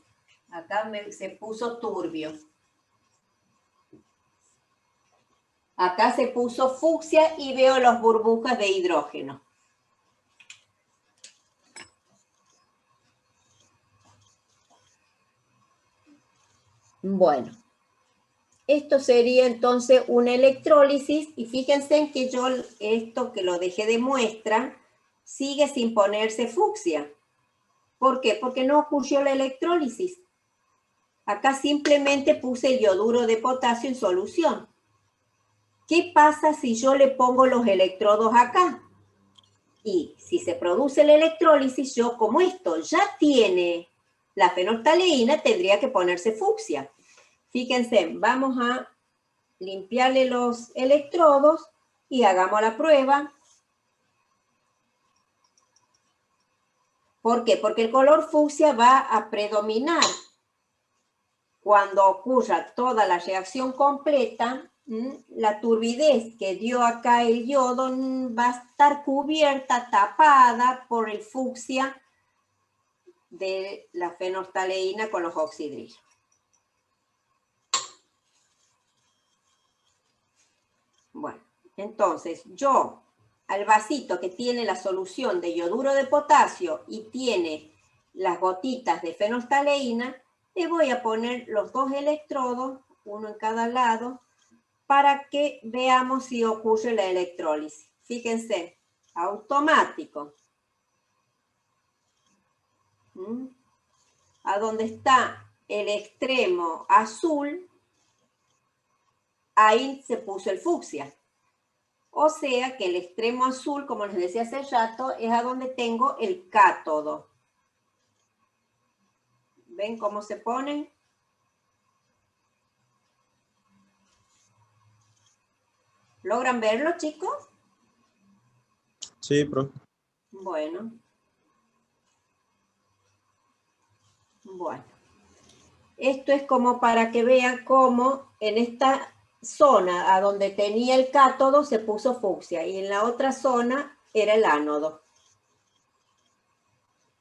Acá se puso turbio. Acá se puso fucsia y veo las burbujas de hidrógeno. Bueno, esto sería entonces una electrólisis y fíjense en que yo esto que lo dejé de muestra sigue sin ponerse fucsia. ¿Por qué? Porque no ocurrió la electrólisis. Acá simplemente puse el yoduro de potasio en solución. ¿Qué pasa si yo le pongo los electrodos acá? Y si se produce la electrólisis, yo como esto ya tiene la fenolftaleína, tendría que ponerse fucsia. Fíjense, vamos a limpiarle los electrodos y hagamos la prueba. ¿Por qué? Porque el color fucsia va a predominar cuando ocurra toda la reacción completa. La turbidez que dio acá el yodo va a estar cubierta, tapada por el fucsia de la fenolftaleína con los oxidrilos. Bueno, entonces yo al vasito que tiene la solución de yoduro de potasio y tiene las gotitas de fenolftaleína, le voy a poner los dos electrodos, uno en cada lado, para que veamos si ocurre la electrólisis. Fíjense, automático. A donde está el extremo azul, ahí se puso el fucsia. O sea que el extremo azul, como les decía hace rato, es a donde tengo el cátodo. ¿Ven cómo se ponen? ¿Logran verlo, chicos? Sí, profe. Bueno. Bueno. Esto es como para que vean cómo en esta zona a donde tenía el cátodo se puso fucsia y en la otra zona era el ánodo.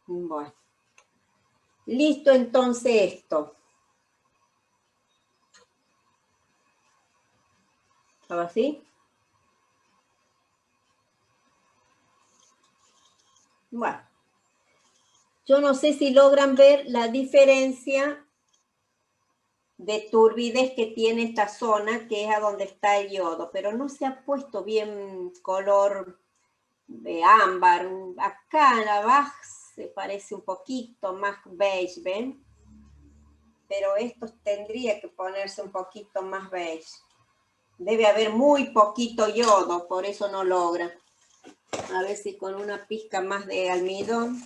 Bueno. Listo entonces esto. ¿Estaba así? Bueno. Yo no sé si logran ver la diferencia de turbidez que tiene esta zona, que es a donde está el yodo, pero no se ha puesto bien color de ámbar. Acá en la baja se parece un poquito más beige, ¿ven? Pero esto tendría que ponerse un poquito más beige. Debe haber muy poquito yodo, por eso no logra. A ver si con una pizca más de almidón.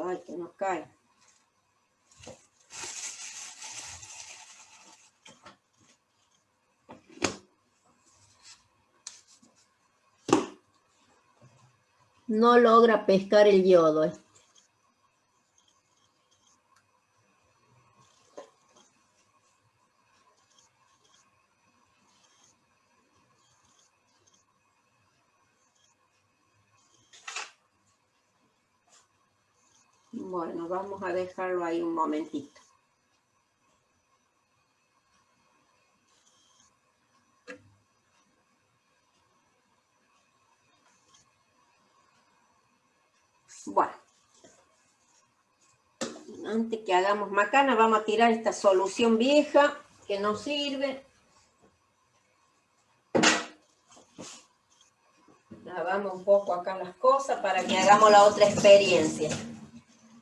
Ay, que no cae. No logra pescar el yodo. Bueno, vamos a dejarlo ahí un momentito. Bueno. Antes que hagamos macana, vamos a tirar esta solución vieja que no sirve. Lavamos un poco acá las cosas para que hagamos la otra experiencia.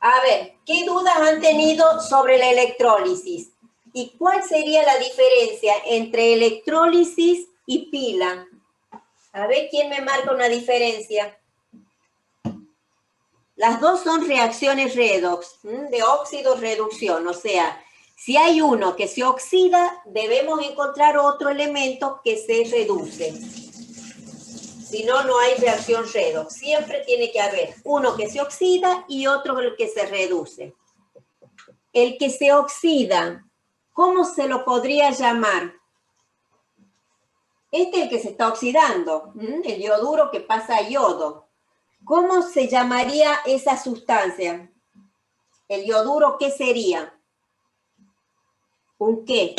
A ver, ¿qué dudas han tenido sobre la electrólisis? ¿Y cuál sería la diferencia entre electrólisis y pila? A ver, ¿quién me marca una diferencia? Las dos son reacciones redox, de óxido-reducción. O sea, si hay uno que se oxida, debemos encontrar otro elemento que se reduce. Si no, no hay reacción redox. Siempre tiene que haber uno que se oxida y otro que se reduce. El que se oxida, ¿cómo se lo podría llamar? Este es el que se está oxidando, el yoduro que pasa a yodo. ¿Cómo se llamaría esa sustancia? ¿El yoduro qué sería? ¿Un qué?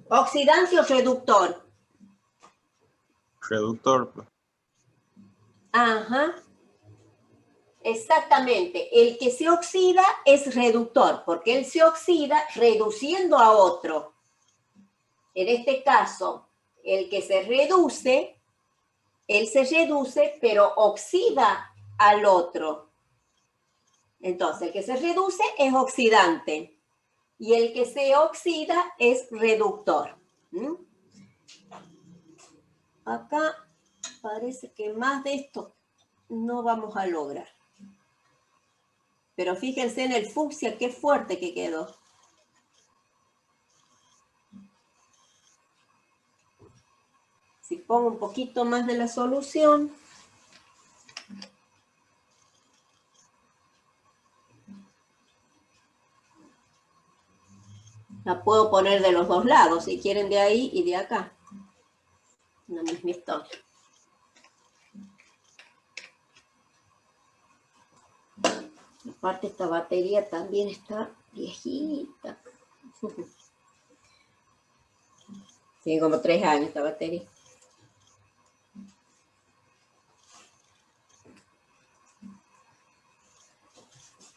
¿Oxidante o reductor? Reductor. Ajá. Exactamente. El que se oxida es reductor, porque él se oxida reduciendo a otro. En este caso, el que se reduce, él se reduce, pero oxida al otro. Entonces, el que se reduce es oxidante y el que se oxida es reductor. Acá parece que más de esto no vamos a lograr. Pero fíjense en el fucsia, qué fuerte que quedó. Si pongo un poquito más de la solución. La puedo poner de los dos lados, si quieren de ahí y de acá. La misma historia. Aparte esta batería también está viejita. Tiene como 3 años esta batería.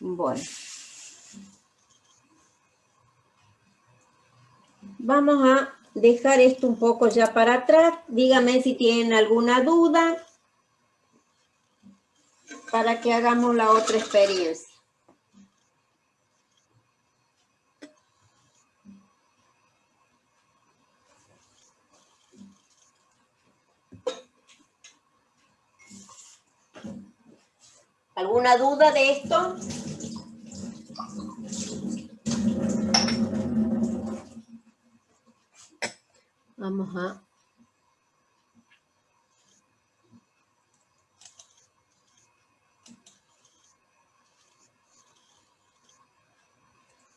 Bueno. Vamos a dejar esto un poco ya para atrás. Díganme si tienen alguna duda para que hagamos la otra experiencia. ¿Alguna duda de esto?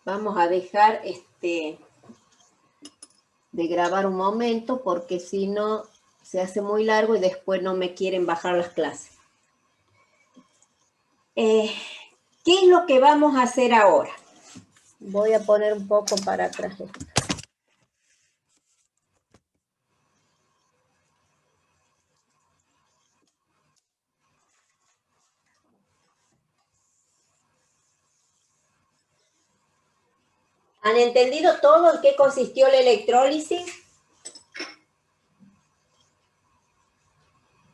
Vamos a dejar de grabar un momento porque si no se hace muy largo y después no me quieren bajar las clases. ¿Qué es lo que vamos a hacer ahora? Voy a poner un poco para atrás esto. ¿Han entendido todo en qué consistió la electrólisis?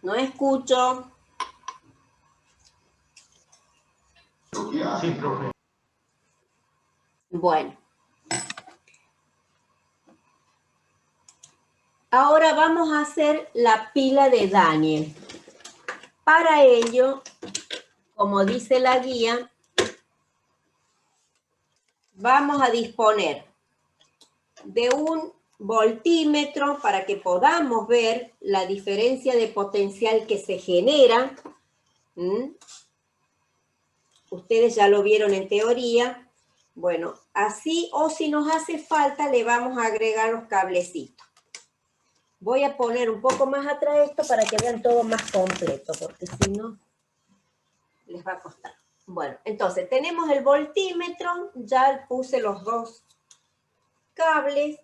No escucho. Sí, profe. Bueno. Ahora vamos a hacer la pila de Daniel. Para ello, como dice la guía, vamos a disponer de un voltímetro para que podamos ver la diferencia de potencial que se genera. Ustedes ya lo vieron en teoría. Bueno, así o si nos hace falta le vamos a agregar los cablecitos. Voy a poner un poco más atrás esto para que vean todo más completo, porque si no les va a costar. Bueno, entonces tenemos el voltímetro, ya puse los dos cables.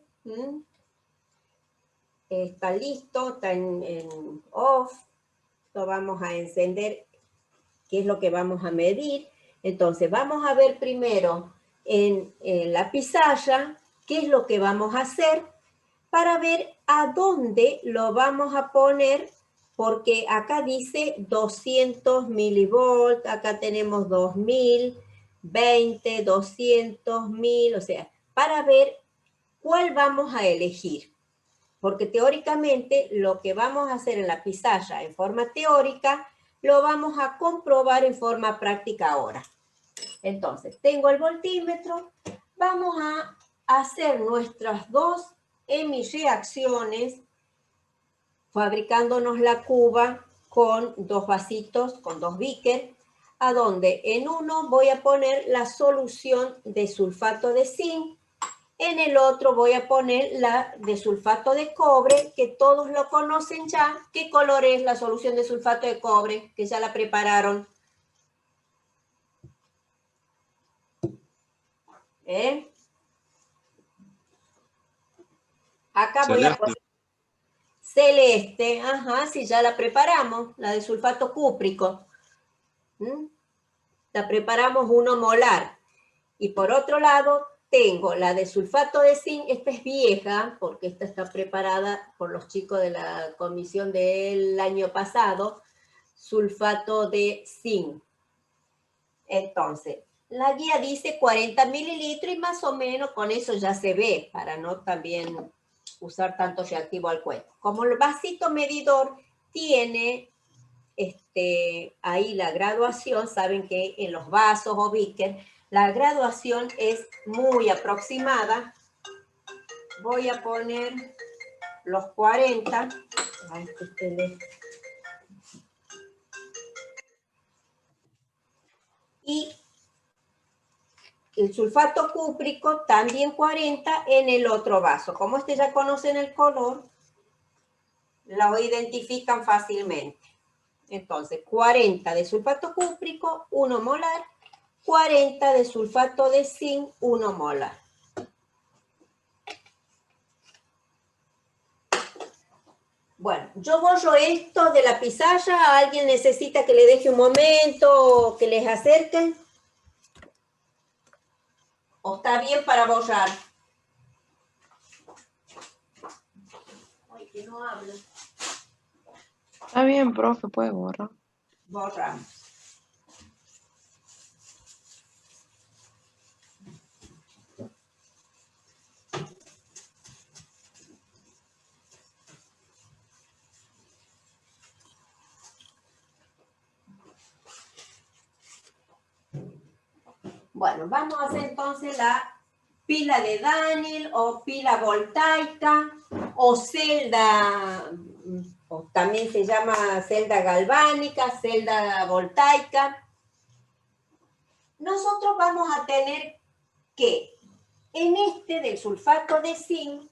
Está listo, está en off. Lo vamos a encender, qué es lo que vamos a medir. Entonces, vamos a ver primero en la pizarra qué es lo que vamos a hacer para ver a dónde lo vamos a poner, porque acá dice 200 milivolts, acá tenemos 2000, 20, 200, 1000, o sea, para ver cuál vamos a elegir. Porque teóricamente lo que vamos a hacer en la pizarra en forma teórica, lo vamos a comprobar en forma práctica ahora. Entonces, tengo el voltímetro, vamos a hacer nuestras dos hemireacciones fabricándonos la cuba con dos vasitos, con dos beakers, a donde en uno voy a poner la solución de sulfato de zinc, en el otro voy a poner la de sulfato de cobre, que todos lo conocen ya. ¿Qué color es la solución de sulfato de cobre? Que ya la prepararon. Acá voy a poner celeste. Ajá, sí, ya la preparamos. La de sulfato cúprico. La preparamos 1 molar. Y por otro lado, tengo la de sulfato de zinc. Esta es vieja, porque esta está preparada por los chicos de la comisión del año pasado. Sulfato de zinc. Entonces, la guía dice 40 mililitros y más o menos con eso ya se ve, para no también usar tanto reactivo al cuento. Como el vasito medidor tiene ahí la graduación, saben que en los vasos o beaker la graduación es muy aproximada. Voy a poner los 40. Y el sulfato cúprico también 40 en el otro vaso. Como ya conocen el color, lo identifican fácilmente. Entonces, 40 de sulfato cúprico, 1 molar, 40 de sulfato de zinc, 1 molar. Bueno, yo borro esto de la pizarra. ¿Alguien necesita que le deje un momento o que les acerquen? ¿O está bien para borrar? Ay, que no habla. Está bien, profe, puede borrar. Borramos. Bueno, vamos a hacer entonces la pila de Daniel o pila voltaica o celda, o también se llama celda galvánica, celda voltaica. Nosotros vamos a tener que en este del sulfato de zinc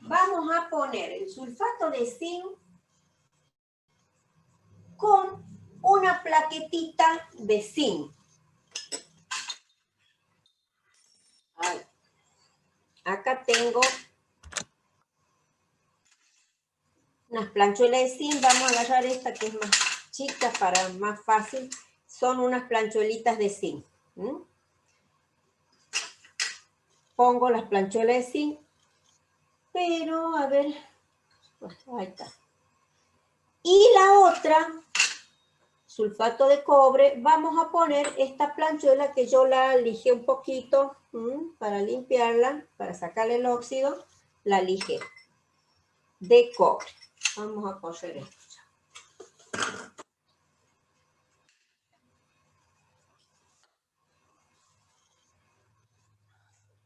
vamos a poner el sulfato de zinc con una plaquetita de zinc. Acá tengo unas planchuelas de zinc. Vamos a agarrar esta que es más chica para más fácil. Son unas planchuelitas de zinc. Pongo las planchuelas de zinc. Pero, a ver. Ahí está. Y la otra, sulfato de cobre, vamos a poner esta planchuela que yo la lijé un poquito para limpiarla, para sacarle el óxido, la lijé de cobre. Vamos a coser esto ya.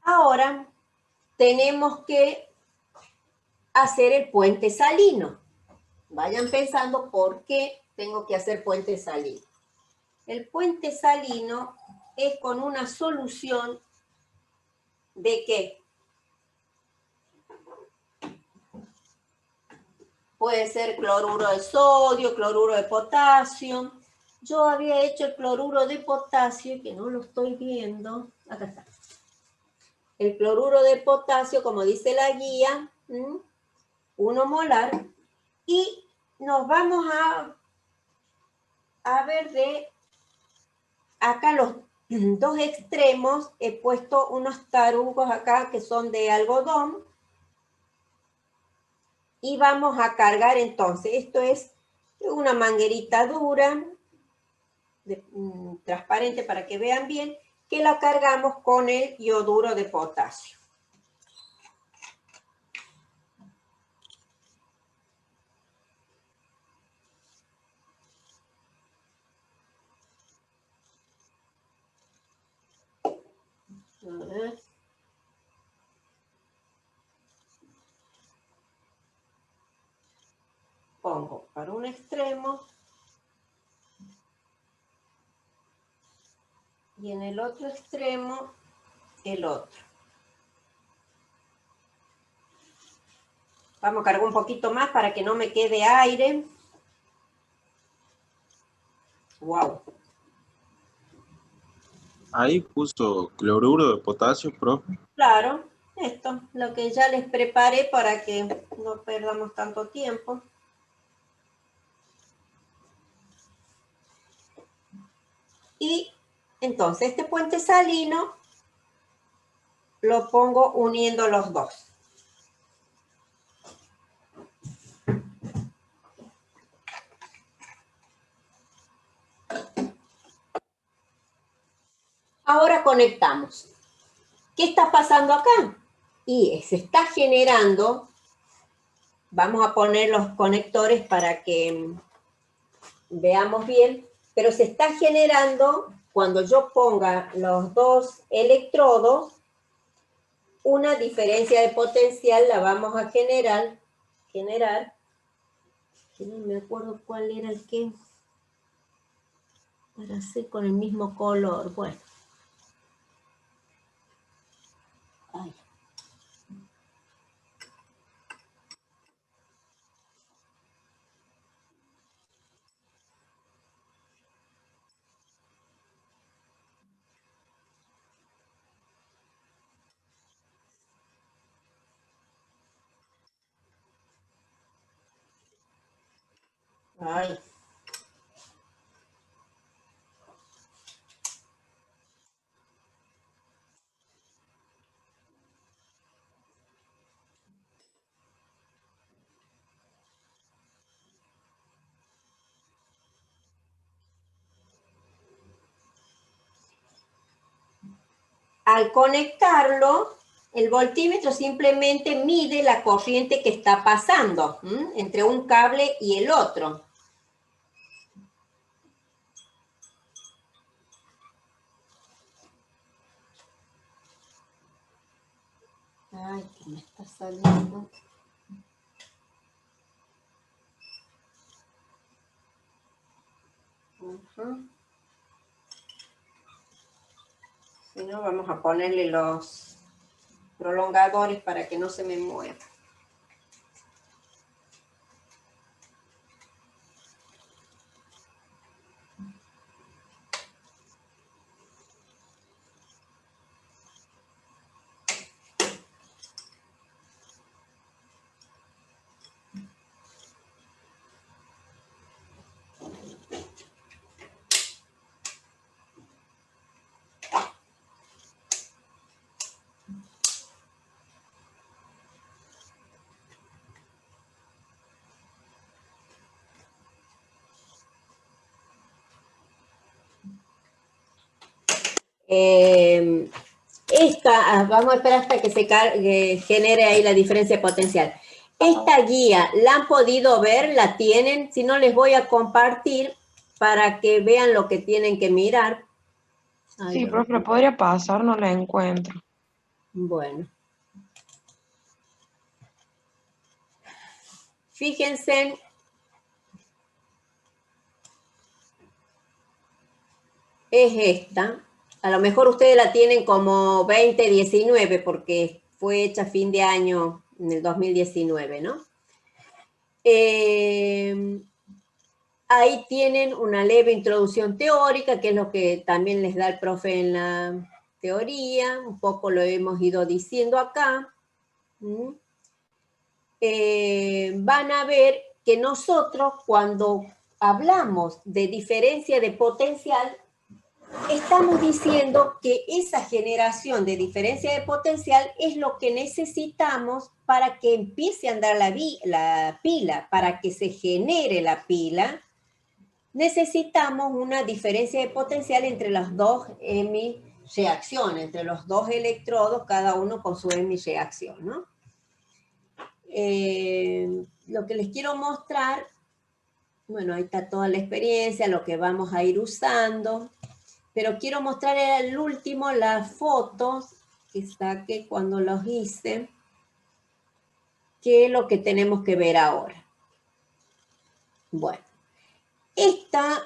Ahora tenemos que hacer el puente salino. Vayan pensando por qué tengo que hacer puente salino. El puente salino es con una solución de ¿qué? Puede ser cloruro de sodio, cloruro de potasio. Yo había hecho el cloruro de potasio, que no lo estoy viendo. Acá está. El cloruro de potasio, como dice la guía, 1 molar. Y nos vamos a a ver de acá los dos extremos, he puesto unos tarugos acá que son de algodón. Y vamos a cargar entonces, esto es una manguerita dura, transparente para que vean bien, que la cargamos con el ioduro de potasio. A ver. Pongo para un extremo y en el otro extremo el otro. Vamos a cargar un poquito más para que no me quede aire. Wow. Ahí puso cloruro de potasio, profe. Claro, esto, lo que ya les preparé para que no perdamos tanto tiempo. Y entonces este puente salino lo pongo uniendo los dos. Ahora conectamos. ¿Qué está pasando acá? Y se está generando, vamos a poner los conectores para que veamos bien, pero se está generando, cuando yo ponga los dos electrodos, una diferencia de potencial la vamos a generar, que no me acuerdo cuál era el que, para hacer con el mismo color, bueno. Ay. Ay. Al conectarlo, el voltímetro simplemente mide la corriente que está pasando entre un cable y el otro. Ay, que me está saliendo. Si no, vamos a ponerle los prolongadores para que no se me mueva. Vamos a esperar hasta que se genere ahí la diferencia potencial. Esta guía, ¿la han podido ver? ¿La tienen? Si no, les voy a compartir para que vean lo que tienen que mirar. Ay, Sí, no. profe, podría pasar, no la encuentro. Bueno. Fíjense. Es esta. A lo mejor ustedes la tienen como 2019 porque fue hecha a fin de año en el 2019, ¿no? Ahí tienen una leve introducción teórica, que es lo que también les da el profe en la teoría. Un poco lo hemos ido diciendo acá. Van a ver que nosotros cuando hablamos de diferencia de potencial, estamos diciendo que esa generación de diferencia de potencial es lo que necesitamos para que empiece a andar la pila, para que se genere la pila. Necesitamos una diferencia de potencial entre las dos hemi-reacciones, entre los dos electrodos, cada uno con su hemi-reacción, ¿no? Lo que les quiero mostrar, bueno, ahí está toda la experiencia, lo que vamos a ir usando, pero quiero mostrar el último, las fotos que saqué cuando los hice, que es lo que tenemos que ver ahora. Bueno, esta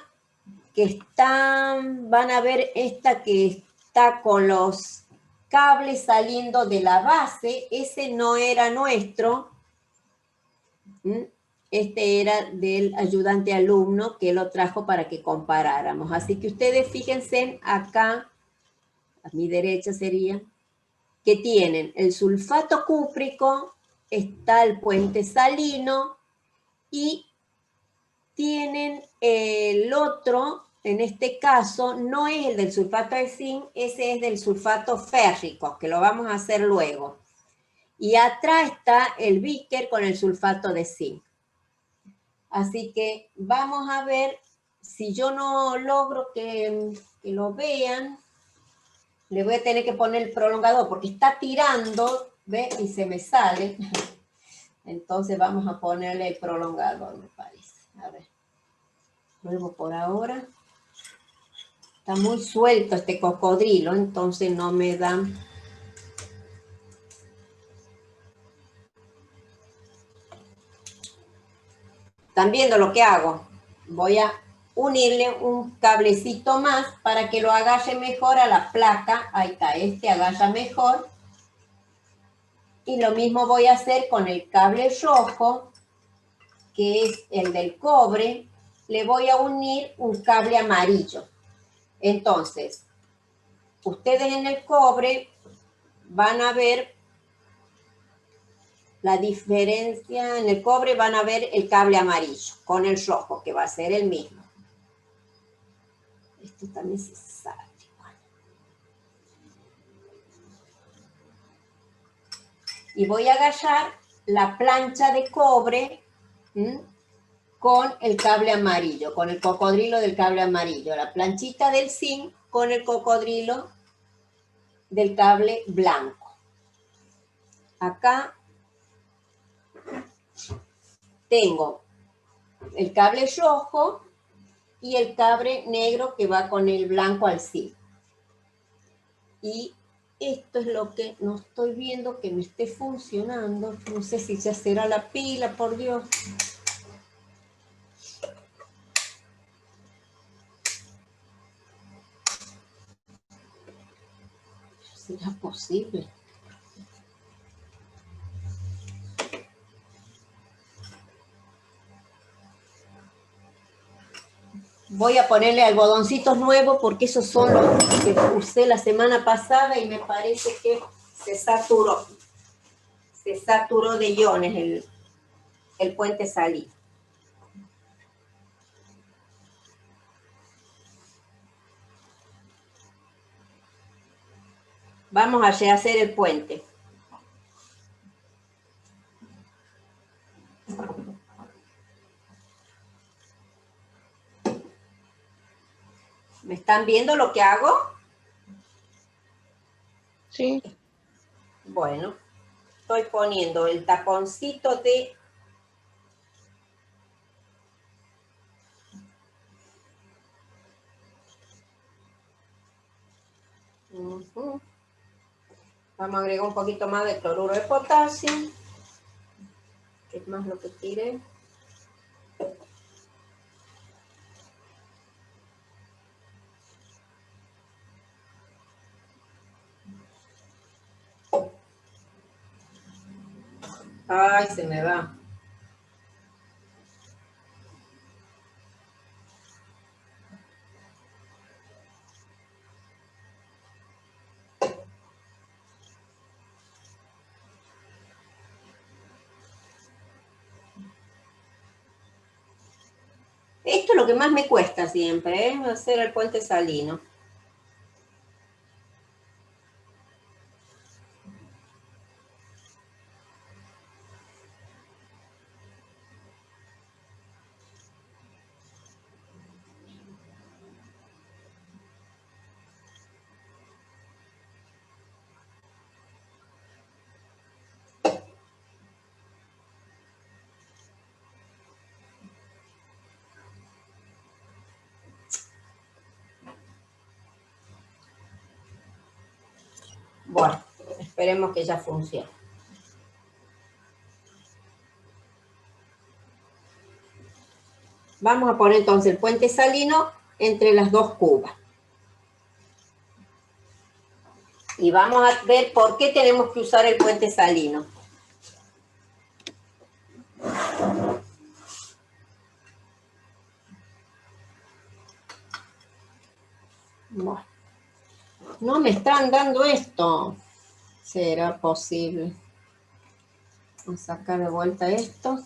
que está, van a ver esta que está con los cables saliendo de la base, ese no era nuestro, este era del ayudante alumno que lo trajo para que comparáramos. Así que ustedes fíjense acá, a mi derecha sería, que tienen el sulfato cúprico, está el puente salino y tienen el otro, en este caso, no es el del sulfato de zinc, ese es del sulfato férrico, que lo vamos a hacer luego. Y atrás está el bíquer con el sulfato de zinc. Así que vamos a ver, si yo no logro que lo vean, le voy a tener que poner el prolongador, porque está tirando, ¿ve? Y se me sale. Entonces vamos a ponerle el prolongador, me parece. A ver, pruebo por ahora. Está muy suelto este cocodrilo, entonces no me da. ¿Están viendo lo que hago? Voy a unirle un cablecito más para que lo agarre mejor a la placa. Ahí está, este agarra mejor. Y lo mismo voy a hacer con el cable rojo, que es el del cobre. Le voy a unir un cable amarillo. Entonces, ustedes en el cobre van a ver la diferencia. En el cobre van a ver el cable amarillo con el rojo, que va a ser el mismo. Esto también se sale. Y voy a agarrar la plancha de cobre con el cable amarillo, con el cocodrilo del cable amarillo. La planchita del zinc con el cocodrilo del cable blanco. Acá tengo el cable rojo y el cable negro que va con el blanco al zinc. Y esto es lo que no estoy viendo que me esté funcionando. No sé si ya será la pila, por Dios. ¿Será posible? Voy a ponerle algodoncitos nuevos porque esos son los que usé la semana pasada y me parece que se saturó. Se saturó de iones el puente salida. Vamos a rehacer el puente. ¿Me están viendo lo que hago? Sí. Bueno, estoy poniendo el taponcito de... Vamos a agregar un poquito más de cloruro de potasio. ¿Qué es más lo que tire? Ay, se me va. Esto es que más me cuesta siempre, ¿eh? Hacer el puente salino. Bueno, esperemos que ya funcione. Vamos a poner entonces el puente salino entre las dos cubas. Y vamos a ver por qué tenemos que usar el puente salino. Bueno, no me están dando esto. ¿Será posible? Vamos a sacar de vuelta esto.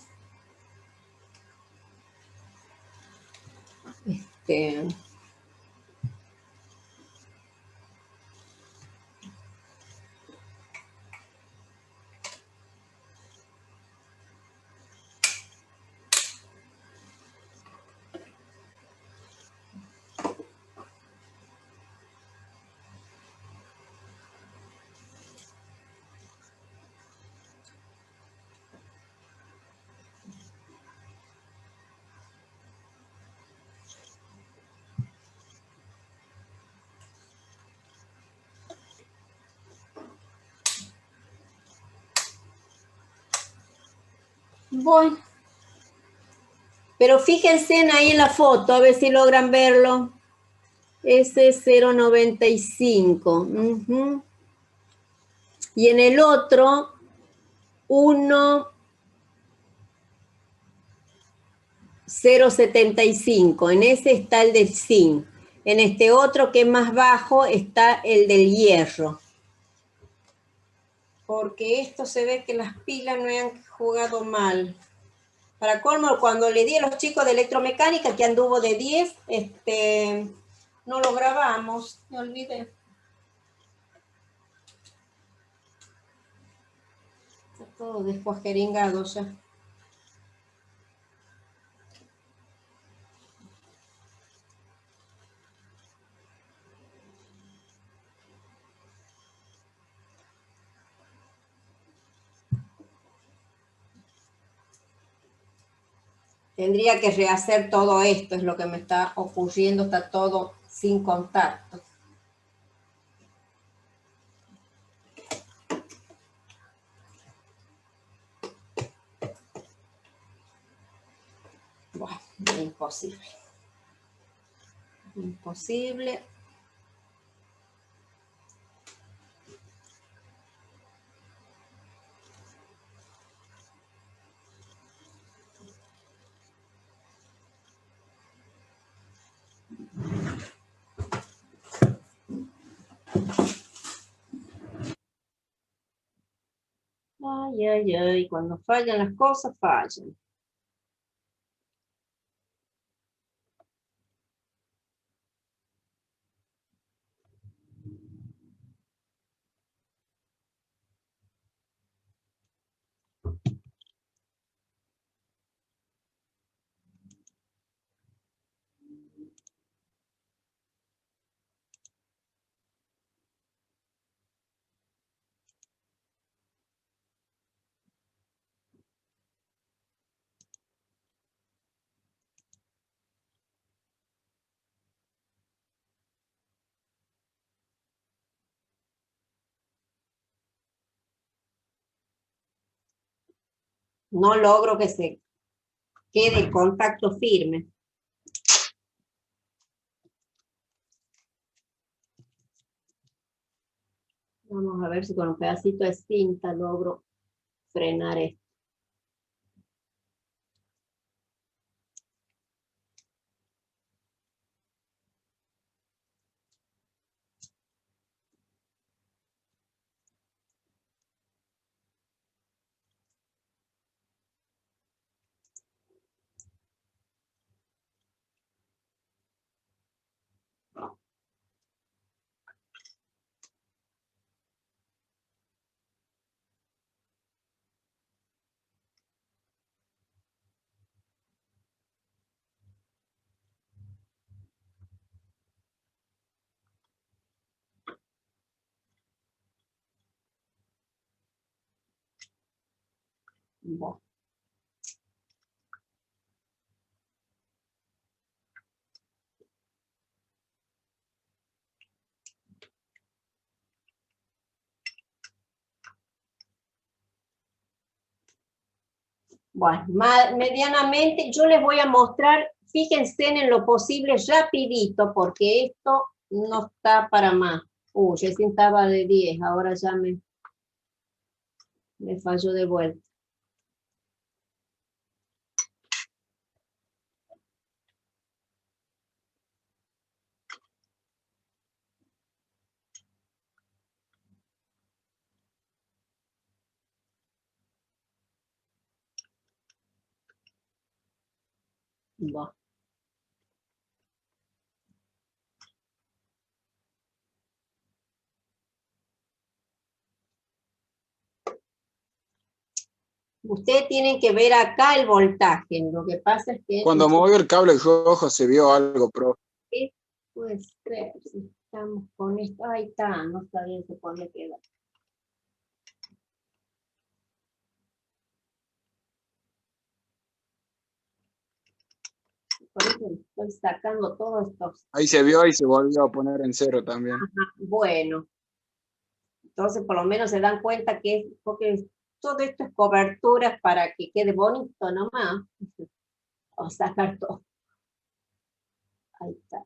Bueno, pero fíjense ahí en la foto, a ver si logran verlo. Ese es 0,95. Y en el otro, 1,075. En ese está el del zinc. En este otro, que es más bajo, está el del hierro. Porque esto se ve que las pilas no han jugado mal. Para colmo, cuando le di a los chicos de electromecánica, que anduvo de 10, no lo grabamos, me olvidé. Está todo descuajeringado ya. Tendría que rehacer todo esto, es lo que me está ocurriendo, está todo sin contacto. Bueno, imposible. Imposible. Ay, ay, ay, cuando fallan las cosas, fallan. No logro que se quede el contacto firme. Vamos a ver si con un pedacito de cinta logro frenar esto. Bueno. Bueno, medianamente yo les voy a mostrar, fíjense en lo posible rapidito, porque esto no está para más. Recién estaba de 10, ahora ya me falló de vuelta. Bueno. Ustedes tienen que ver acá el voltaje. Lo que pasa es que... Cuando movió el cable rojo se vio algo, profe. Puede ser, si estamos con esto. Ahí está, no está bien, se podía quedar. Por eso estoy sacando todos estos. Ahí se vio y se volvió a poner en cero también. Ajá, bueno. Entonces, por lo menos se dan cuenta que es, porque todo esto es coberturas para que quede bonito nomás. O sacar todo. Ahí está.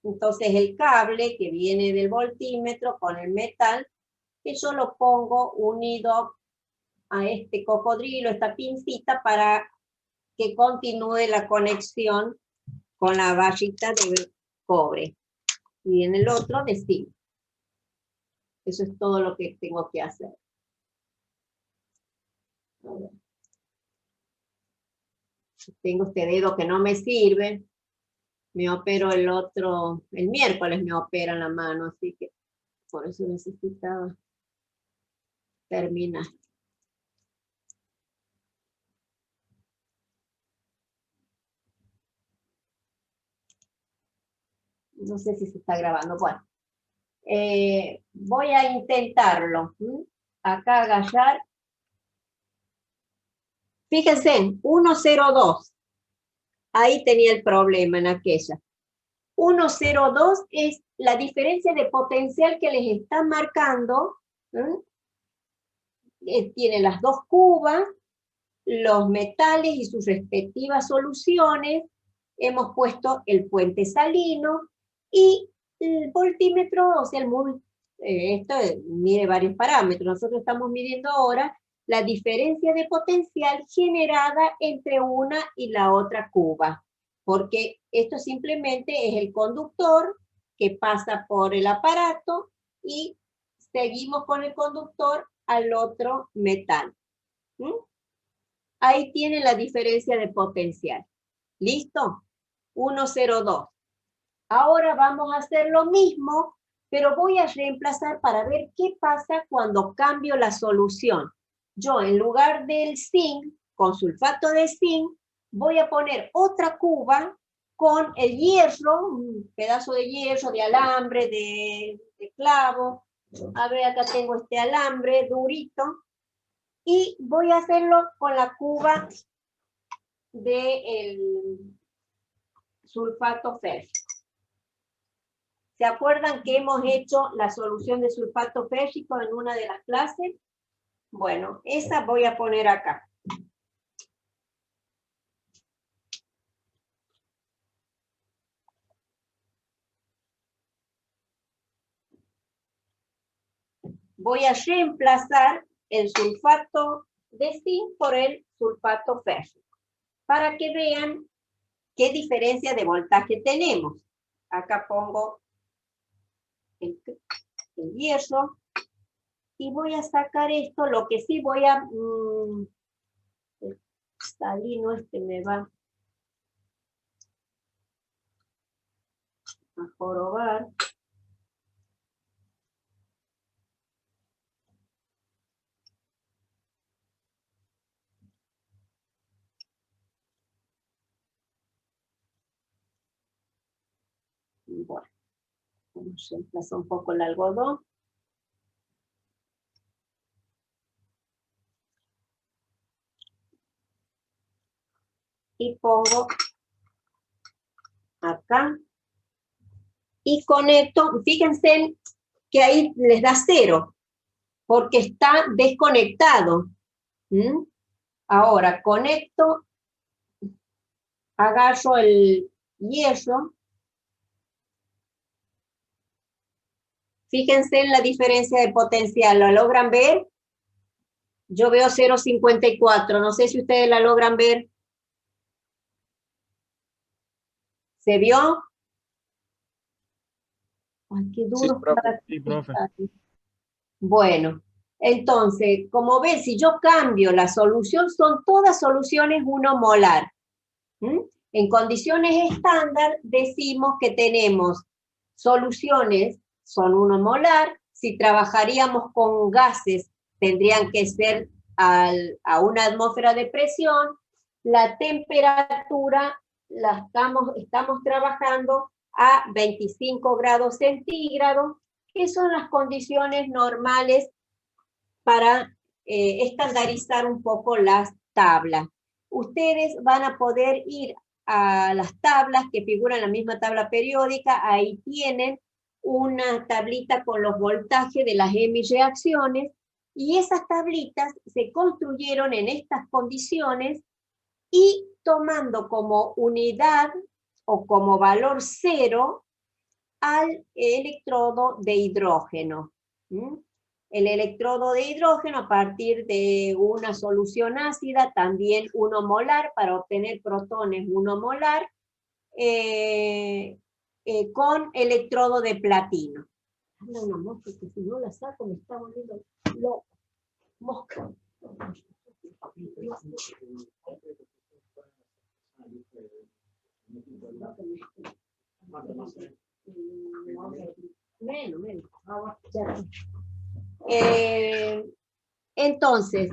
Entonces, el cable que viene del voltímetro con el metal, que yo lo pongo unido a este cocodrilo, esta pincita, para que continúe la conexión con la barrita de cobre. Y en el otro de zinc. Eso es todo lo que tengo que hacer. Tengo este dedo que no me sirve. Me opero el otro, el miércoles me operan la mano, así que por eso necesitaba terminar. No sé si se está grabando. Bueno, voy a intentarlo. Acá agarrar. Fíjense, 102. Ahí tenía el problema en aquella. 102 es la diferencia de potencial que les está marcando. Tiene las dos cubas, los metales y sus respectivas soluciones. Hemos puesto el puente salino y el voltímetro, o sea, esto mide varios parámetros. Nosotros estamos midiendo ahora la diferencia de potencial generada entre una y la otra cuba, porque esto simplemente es el conductor que pasa por el aparato y seguimos con el conductor al otro metal. Ahí tiene la diferencia de potencial. ¿Listo? 102. Ahora vamos a hacer lo mismo, pero voy a reemplazar para ver qué pasa cuando cambio la solución. Yo, en lugar del zinc, con sulfato de zinc, voy a poner otra cuba con el hierro, un pedazo de hierro, de alambre, de clavo. A ver, acá tengo este alambre durito. Y voy a hacerlo con la cuba del sulfato férrico. ¿Se acuerdan que hemos hecho la solución de sulfato férrico en una de las clases? Bueno, esa voy a poner acá. Voy a reemplazar el sulfato de zinc por el sulfato férrico, para que vean qué diferencia de voltaje tenemos. Acá pongo el hierro y voy a sacar esto. Lo que sí voy a... el salino este me va a jorobar. Bueno, vamos a reemplazar un poco el algodón. y pongo acá. Y conecto, fíjense que ahí les da 0, porque está desconectado. ¿Mm? Ahora conecto, agarro el hierro. Fíjense en la diferencia de potencial, ¿la logran ver? Yo veo 0,54, no sé si ustedes la logran ver. ¿Se vio? Ay, qué duro. Sí, profe. Bueno, entonces, como ven, si yo cambio la solución, son todas soluciones 1 molar. ¿Mm? En condiciones estándar decimos que tenemos soluciones, son 1 molar. Si trabajaríamos con gases, tendrían que ser a una atmósfera de presión. La temperatura la estamos trabajando a 25 grados centígrados, que son las condiciones normales para estandarizar un poco las tablas. Ustedes van a poder ir a las tablas que figuran en la misma tabla periódica, ahí tienen una tablita con los voltajes de las hemireacciones, y esas tablitas se construyeron en estas condiciones y tomando como unidad o como valor 0 al electrodo de hidrógeno. ¿Mm? El electrodo de hidrógeno, a partir de una solución ácida, también 1 molar, para obtener protones 1 molar, con electrodo de platino. Anda una mosca que si no la saco me está volviendo loco. Mosca. Menos. Entonces,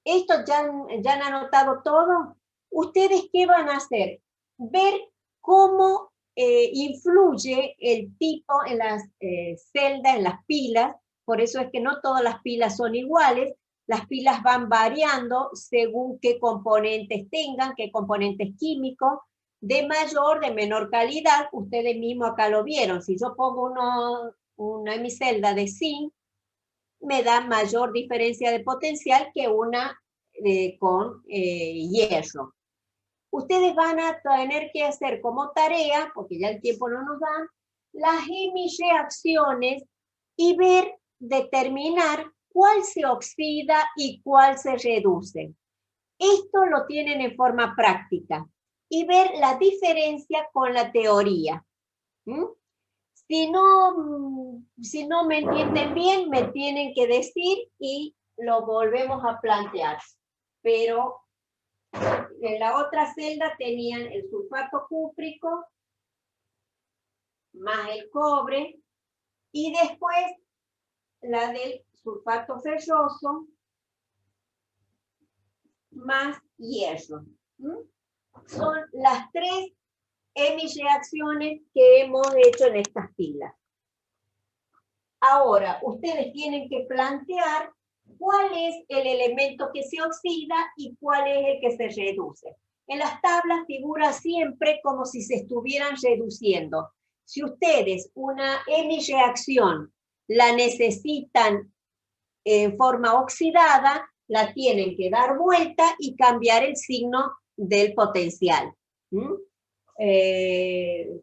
esto ya han anotado todo. ¿Ustedes qué van a hacer? Ver cómo influye el tipo en las celdas, en las pilas. Por eso es que no todas las pilas son iguales. Las pilas van variando según qué componentes tengan, qué componentes químicos, de mayor, de menor calidad. Ustedes mismos acá lo vieron. Si yo pongo una hemicelda de zinc, me da mayor diferencia de potencial que una con hierro. Ustedes van a tener que hacer como tarea, porque ya el tiempo no nos da, las hemireacciones y determinar cuál se oxida y cuál se reduce. Esto lo tienen en forma práctica y ver la diferencia con la teoría. ¿Mm? Si no me entienden bien, me tienen que decir y lo volvemos a plantear. Pero en la otra celda tenían el sulfato cúprico más el cobre y después la del sulfato ferroso más hierro. Son las 3 hemireacciones que hemos hecho en estas pilas. Ahora, ustedes tienen que plantear cuál es el elemento que se oxida y cuál es el que se reduce. En las tablas figura siempre como si se estuvieran reduciendo. Si ustedes una hemireacción la necesitan en forma oxidada, la tienen que dar vuelta y cambiar el signo del potencial.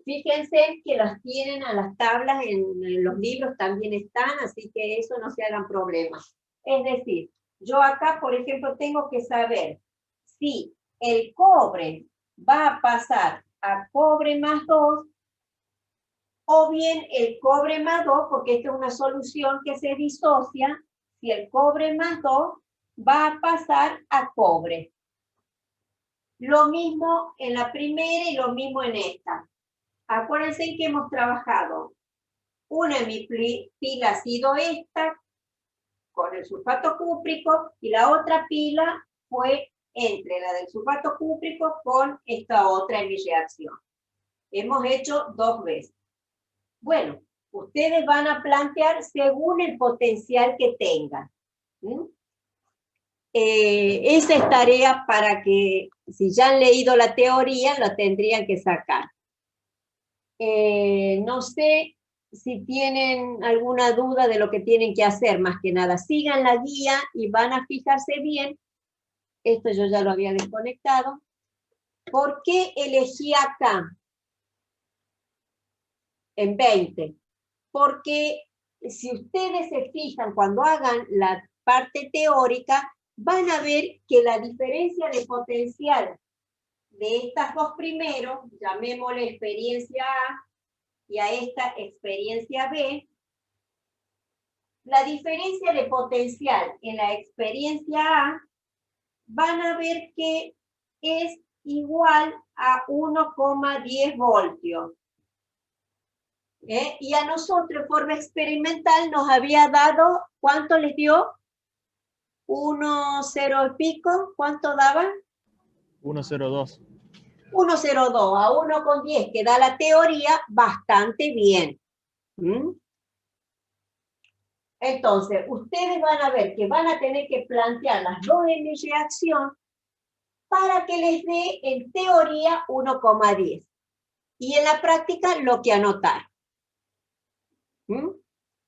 Fíjense que las tienen a las tablas, en los libros también están, así que eso no se hagan problemas. Es decir, yo acá, por ejemplo, tengo que saber si el cobre va a pasar a cobre más 2, o bien el cobre más 2, porque esta es una solución que se disocia, si el cobre más 2 va a pasar a cobre. Lo mismo en la primera y lo mismo en esta. Acuérdense que hemos trabajado. Una de mis pilas ha sido esta, con el sulfato cúprico, y la otra pila fue entre la del sulfato cúprico con esta otra en mi reacción. Hemos hecho 2 veces. Bueno, ustedes van a plantear según el potencial que tengan. esa es tarea para que, si ya han leído la teoría, lo tendrían que sacar. No sé si tienen alguna duda de lo que tienen que hacer, más que nada, sigan la guía y van a fijarse bien. Esto yo ya lo había desconectado. ¿Por qué elegí acá en 20? Porque si ustedes se fijan cuando hagan la parte teórica, van a ver que la diferencia de potencial de estas dos primeros, llamémosle experiencia A, y a esta experiencia B, la diferencia de potencial en la experiencia A, van a ver que es igual a 1,10 voltios. Y a nosotros, en forma experimental, nos había dado, ¿cuánto les dio? 1,0 y pico, ¿cuánto daba? 102. 1,02 a 1,10, que da la teoría bastante bien. Entonces, ustedes van a ver que van a tener que plantear las dos en reacción para que les dé en teoría 1,10. Y en la práctica lo que anotar.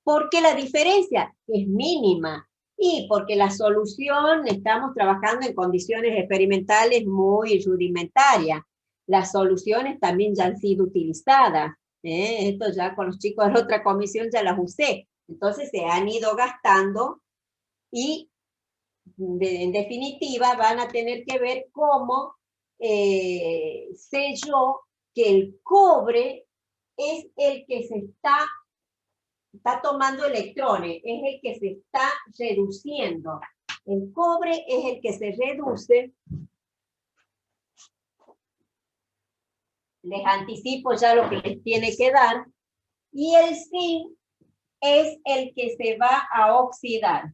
¿Por qué la diferencia? Es mínima. Y porque la solución, estamos trabajando en condiciones experimentales muy rudimentarias. Las soluciones también ya han sido utilizadas. Esto ya con los chicos de la otra comisión ya las usé. Entonces se han ido gastando y en definitiva van a tener que ver cómo sé yo que el cobre es el que se está tomando electrones, es el que se está reduciendo. El cobre es el que se reduce. Les anticipo ya lo que les tiene que dar. Y el zinc es el que se va a oxidar.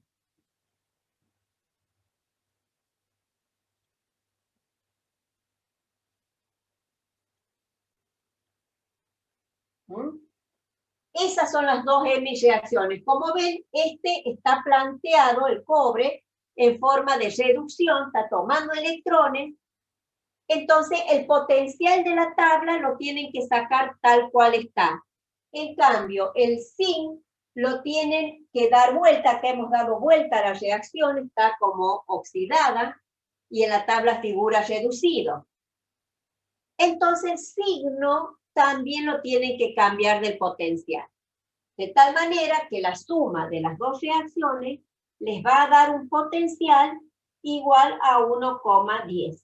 Esas son las dos reacciones. Como ven, este está planteado, el cobre, en forma de reducción, está tomando electrones. Entonces, el potencial de la tabla lo tienen que sacar tal cual está. En cambio, el zinc lo tienen que dar vuelta, que hemos dado vuelta a la reacción, está como oxidada, y en la tabla figura reducido. Entonces, signo también lo tienen que cambiar del potencial. De tal manera que la suma de las dos reacciones les va a dar un potencial igual a 1,10.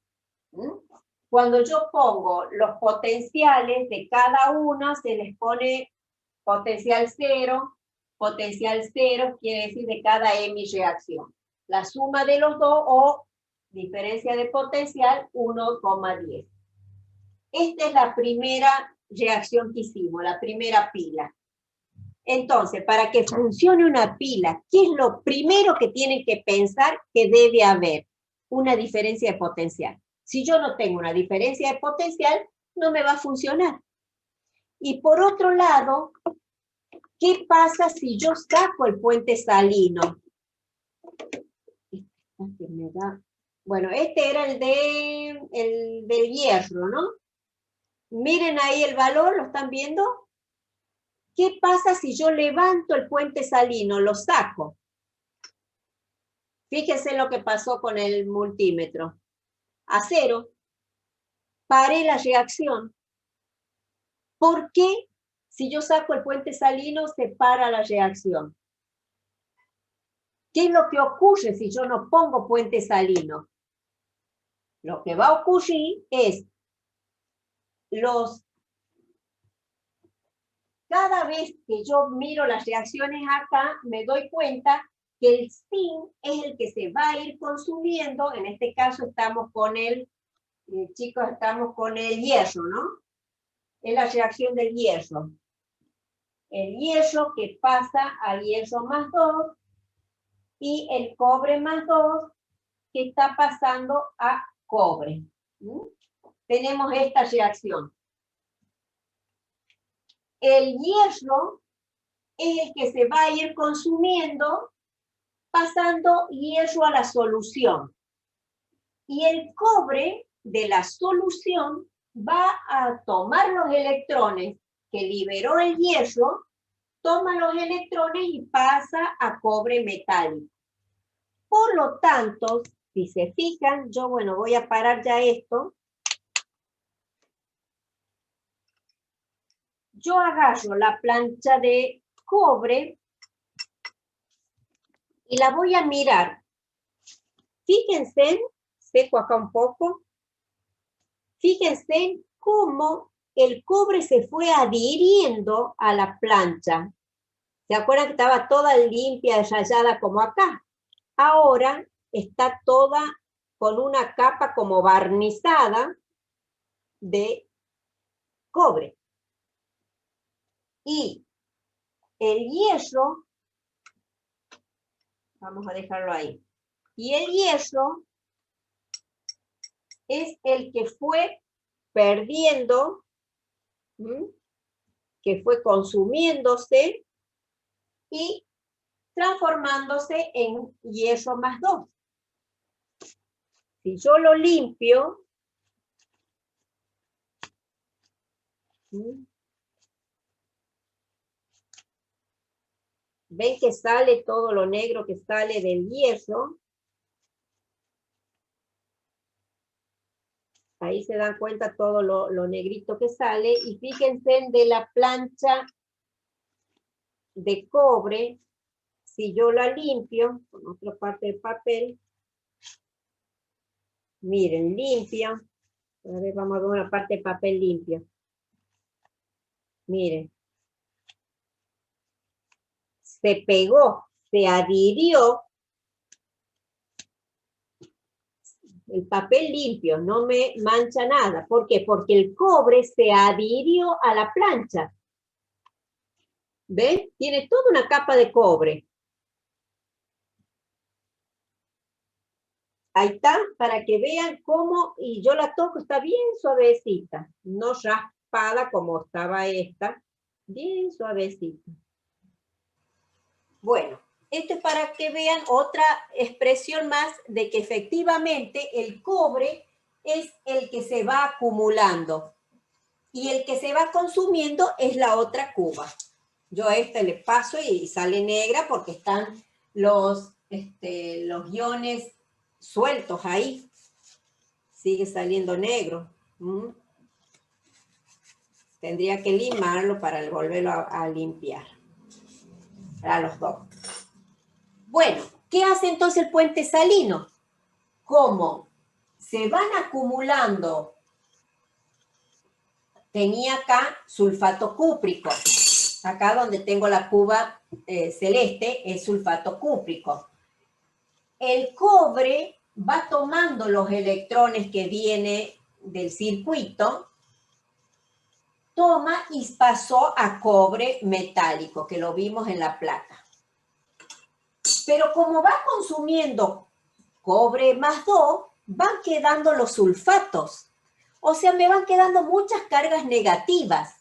Cuando yo pongo los potenciales de cada una, se les pone potencial 0 quiere decir de cada reacción. La suma de los dos o diferencia de potencial 1,10. Esta es la primera reacción que hicimos, la primera pila. Entonces, para que funcione una pila, ¿qué es lo primero que tienen que pensar que debe haber? Una diferencia de potencial. Si yo no tengo una diferencia de potencial, no me va a funcionar. Y por otro lado, ¿qué pasa si yo saco el puente salino? Bueno, este era el del hierro, ¿no? Miren ahí el valor, ¿lo están viendo? ¿Qué pasa si yo levanto el puente salino, lo saco? Fíjense lo que pasó con el multímetro. A 0, paré la reacción. ¿Por qué si yo saco el puente salino se para la reacción? ¿Qué es lo que ocurre si yo no pongo puente salino? Lo que va a ocurrir es cada vez que yo miro las reacciones acá, me doy cuenta que el zinc es el que se va a ir consumiendo. En este caso estamos con chicos, estamos con el hierro, ¿no? Es la reacción del hierro. El hierro que pasa a hierro más 2 y el cobre más 2 que está pasando a cobre. Tenemos esta reacción. El hierro es el que se va a ir consumiendo pasando hierro a la solución. Y el cobre de la solución va a tomar los electrones que liberó el hierro, toma los electrones y pasa a cobre metálico. Por lo tanto, si se fijan, yo, bueno, voy a parar ya esto. Yo agarro la plancha de cobre y la voy a mirar. Fíjense, seco acá un poco. Fíjense cómo el cobre se fue adhiriendo a la plancha. ¿Se acuerdan que estaba toda limpia, rayada como acá? Ahora está toda con una capa como barnizada de cobre. Y el hierro, vamos a dejarlo ahí, y el hierro es el que fue perdiendo, que fue consumiéndose y transformándose en hierro más 2. Si yo lo limpio, ven que sale todo lo negro que sale del hierro. Ahí se dan cuenta todo lo negrito que sale. Y fíjense de la plancha de cobre, si yo la limpio con otra parte del papel, miren, limpia. A ver, vamos a ver una parte de papel limpio. Miren. Se pegó, se adhirió. El papel limpio, no me mancha nada. ¿Por qué? Porque el cobre se adhirió a la plancha. ¿Ven? Tiene toda una capa de cobre. Ahí está, para que vean cómo, y yo la toco, está bien suavecita, no raspada como estaba esta, bien suavecita. Bueno, esto es para que vean otra expresión más de que efectivamente el cobre es el que se va acumulando y el que se va consumiendo es la otra cuba. Yo a esta le paso y sale negra porque están los iones sueltos ahí. Sigue saliendo negro. Tendría que limarlo para volverlo a limpiar. Para los dos. Bueno, ¿qué hace entonces el puente salino? Como se van acumulando, tenía acá sulfato cúprico. Acá donde tengo la cuba celeste es sulfato cúprico. El cobre va tomando los electrones que viene del circuito, toma y pasó a cobre metálico, que lo vimos en la placa. Pero como va consumiendo cobre más 2, van quedando los sulfatos. O sea, me van quedando muchas cargas negativas.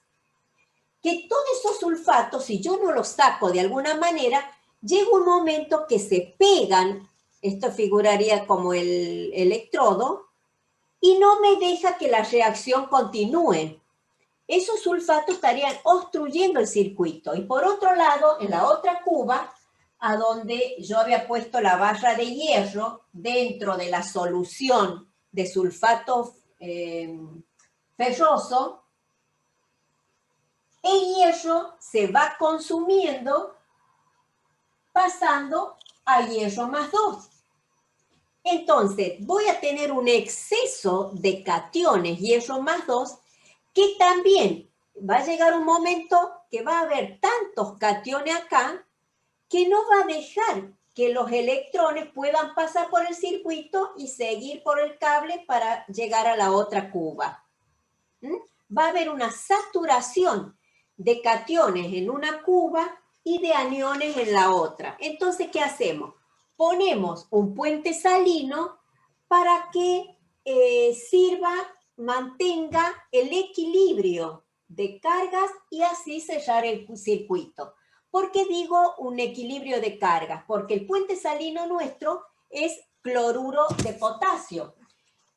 Que todos esos sulfatos, si yo no los saco de alguna manera, llega un momento que se pegan, esto figuraría como el electrodo, y no me deja que la reacción continúe. Esos sulfatos estarían obstruyendo el circuito. Y por otro lado, en la otra cuba, a donde yo había puesto la barra de hierro dentro de la solución de sulfato ferroso, el hierro se va consumiendo pasando a hierro más 2. Entonces, voy a tener un exceso de cationes hierro más 2 que también va a llegar un momento que va a haber tantos cationes acá que no va a dejar que los electrones puedan pasar por el circuito y seguir por el cable para llegar a la otra cuba. Va a haber una saturación de cationes en una cuba y de aniones en la otra. Entonces, ¿qué hacemos? Ponemos un puente salino para que mantenga el equilibrio de cargas y así sellar el circuito. ¿Por qué digo un equilibrio de cargas? Porque el puente salino nuestro es cloruro de potasio.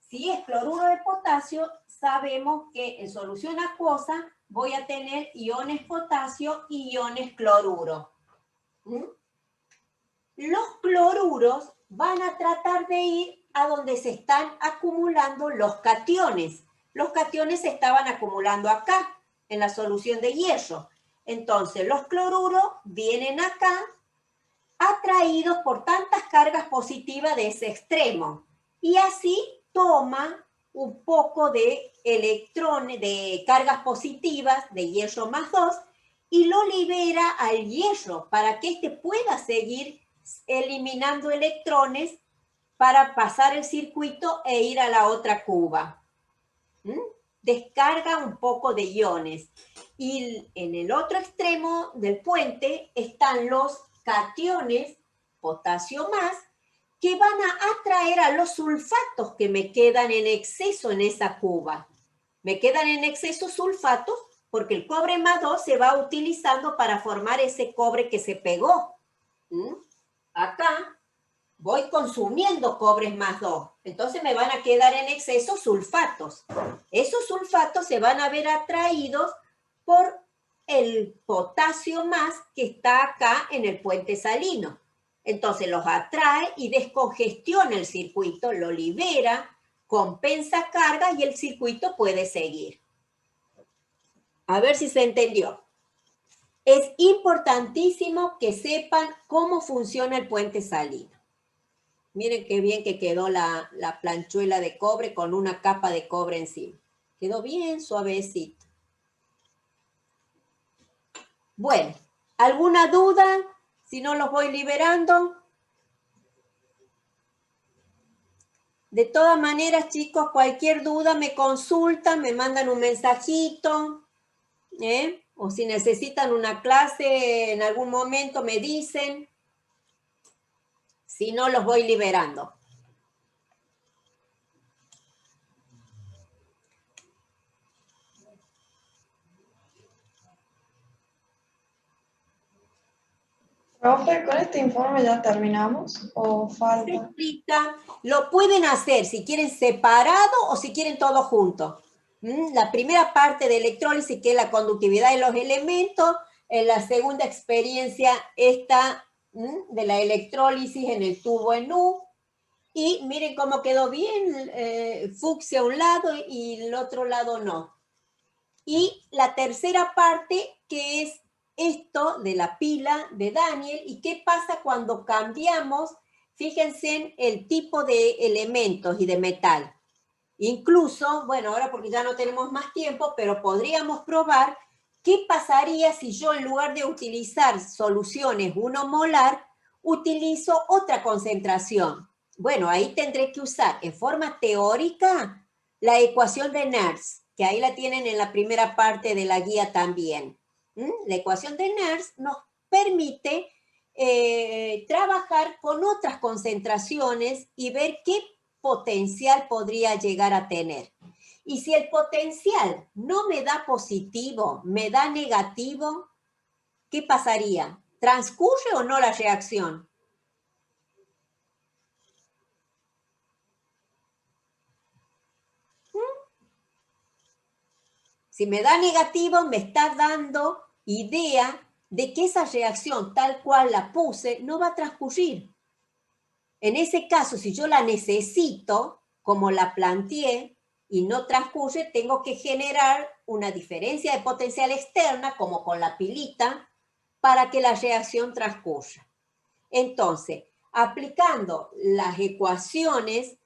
Si es cloruro de potasio, sabemos que en solución acuosa voy a tener iones potasio y iones cloruro. ¿Mm? Los cloruros van a tratar de ir a donde se están acumulando los cationes. Los cationes se estaban acumulando acá, en la solución de hierro. Entonces, los cloruros vienen acá, atraídos por tantas cargas positivas de ese extremo. Y así toma un poco de electrones, de cargas positivas de hierro más 2, y lo libera al hierro para que éste pueda seguir eliminando electrones para pasar el circuito e ir a la otra cuba. Descarga un poco de iones. Y en el otro extremo del puente están los cationes, potasio más, que van a atraer a los sulfatos que me quedan en exceso en esa cuba. Me quedan en exceso sulfatos porque el cobre más 2 se va utilizando para formar ese cobre que se pegó. Acá voy consumiendo cobres más 2. Entonces me van a quedar en exceso sulfatos. Esos sulfatos se van a ver atraídos por el potasio más que está acá en el puente salino. Entonces los atrae y descongestiona el circuito, lo libera, compensa carga y el circuito puede seguir. A ver si se entendió. Es importantísimo que sepan cómo funciona el puente salino. Miren qué bien que quedó la planchuela de cobre con una capa de cobre encima. Quedó bien suavecito. Bueno, ¿alguna duda? Si no, los voy liberando. De todas maneras, chicos, cualquier duda me consultan, me mandan un mensajito, o si necesitan una clase en algún momento me dicen. Si no, los voy liberando. Profe, ¿con este informe ya terminamos o falta? Se explica, lo pueden hacer si quieren separado o si quieren todo junto. La primera parte de electrólisis, que es la conductividad de los elementos, en la segunda experiencia esta de la electrólisis en el tubo en U, y miren cómo quedó bien, fucsia a un lado y el otro lado no. Y la tercera parte, que es esto de la pila de Daniel, y qué pasa cuando cambiamos, fíjense en el tipo de elementos y de metal. Incluso, bueno, ahora porque ya no tenemos más tiempo, pero podríamos probar qué pasaría si yo en lugar de utilizar soluciones 1 molar, utilizo otra concentración. Bueno, ahí tendré que usar en forma teórica la ecuación de Nernst, que ahí la tienen en la primera parte de la guía también. La ecuación de Nernst nos permite trabajar con otras concentraciones y ver qué potencial podría llegar a tener. Y si el potencial no me da positivo, me da negativo, ¿qué pasaría? ¿Transcurre o no la reacción? Si me da negativo, me está dando idea de que esa reacción tal cual la puse no va a transcurrir. En ese caso, si yo la necesito, como la planteé, y no transcurre, tengo que generar una diferencia de potencial externa, como con la pilita, para que la reacción transcurra. Entonces, aplicando las ecuaciones,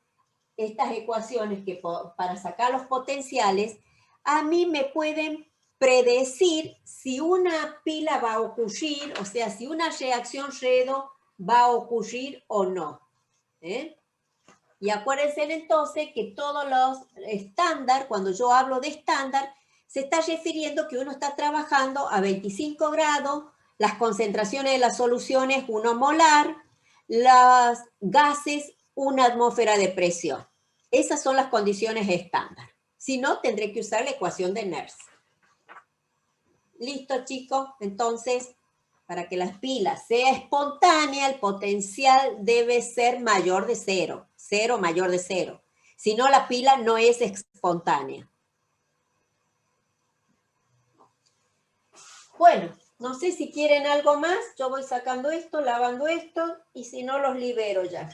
estas ecuaciones que para sacar los potenciales, a mí me pueden predecir si una pila va a ocurrir, o sea, si una reacción redo va a ocurrir o no. Y acuérdense entonces que todos los estándar, cuando yo hablo de estándar, se está refiriendo que uno está trabajando a 25 grados, las concentraciones de las soluciones 1 molar, los gases 1 atmósfera de presión. Esas son las condiciones estándar. Si no, tendré que usar la ecuación de Nernst. ¿Listo, chicos? Entonces, Para que la pila sea espontánea, el potencial debe ser mayor de 0. 0 mayor de 0. Si no, la pila no es espontánea. Bueno, no sé si quieren algo más. Yo voy sacando esto, lavando esto, y si no, los libero ya.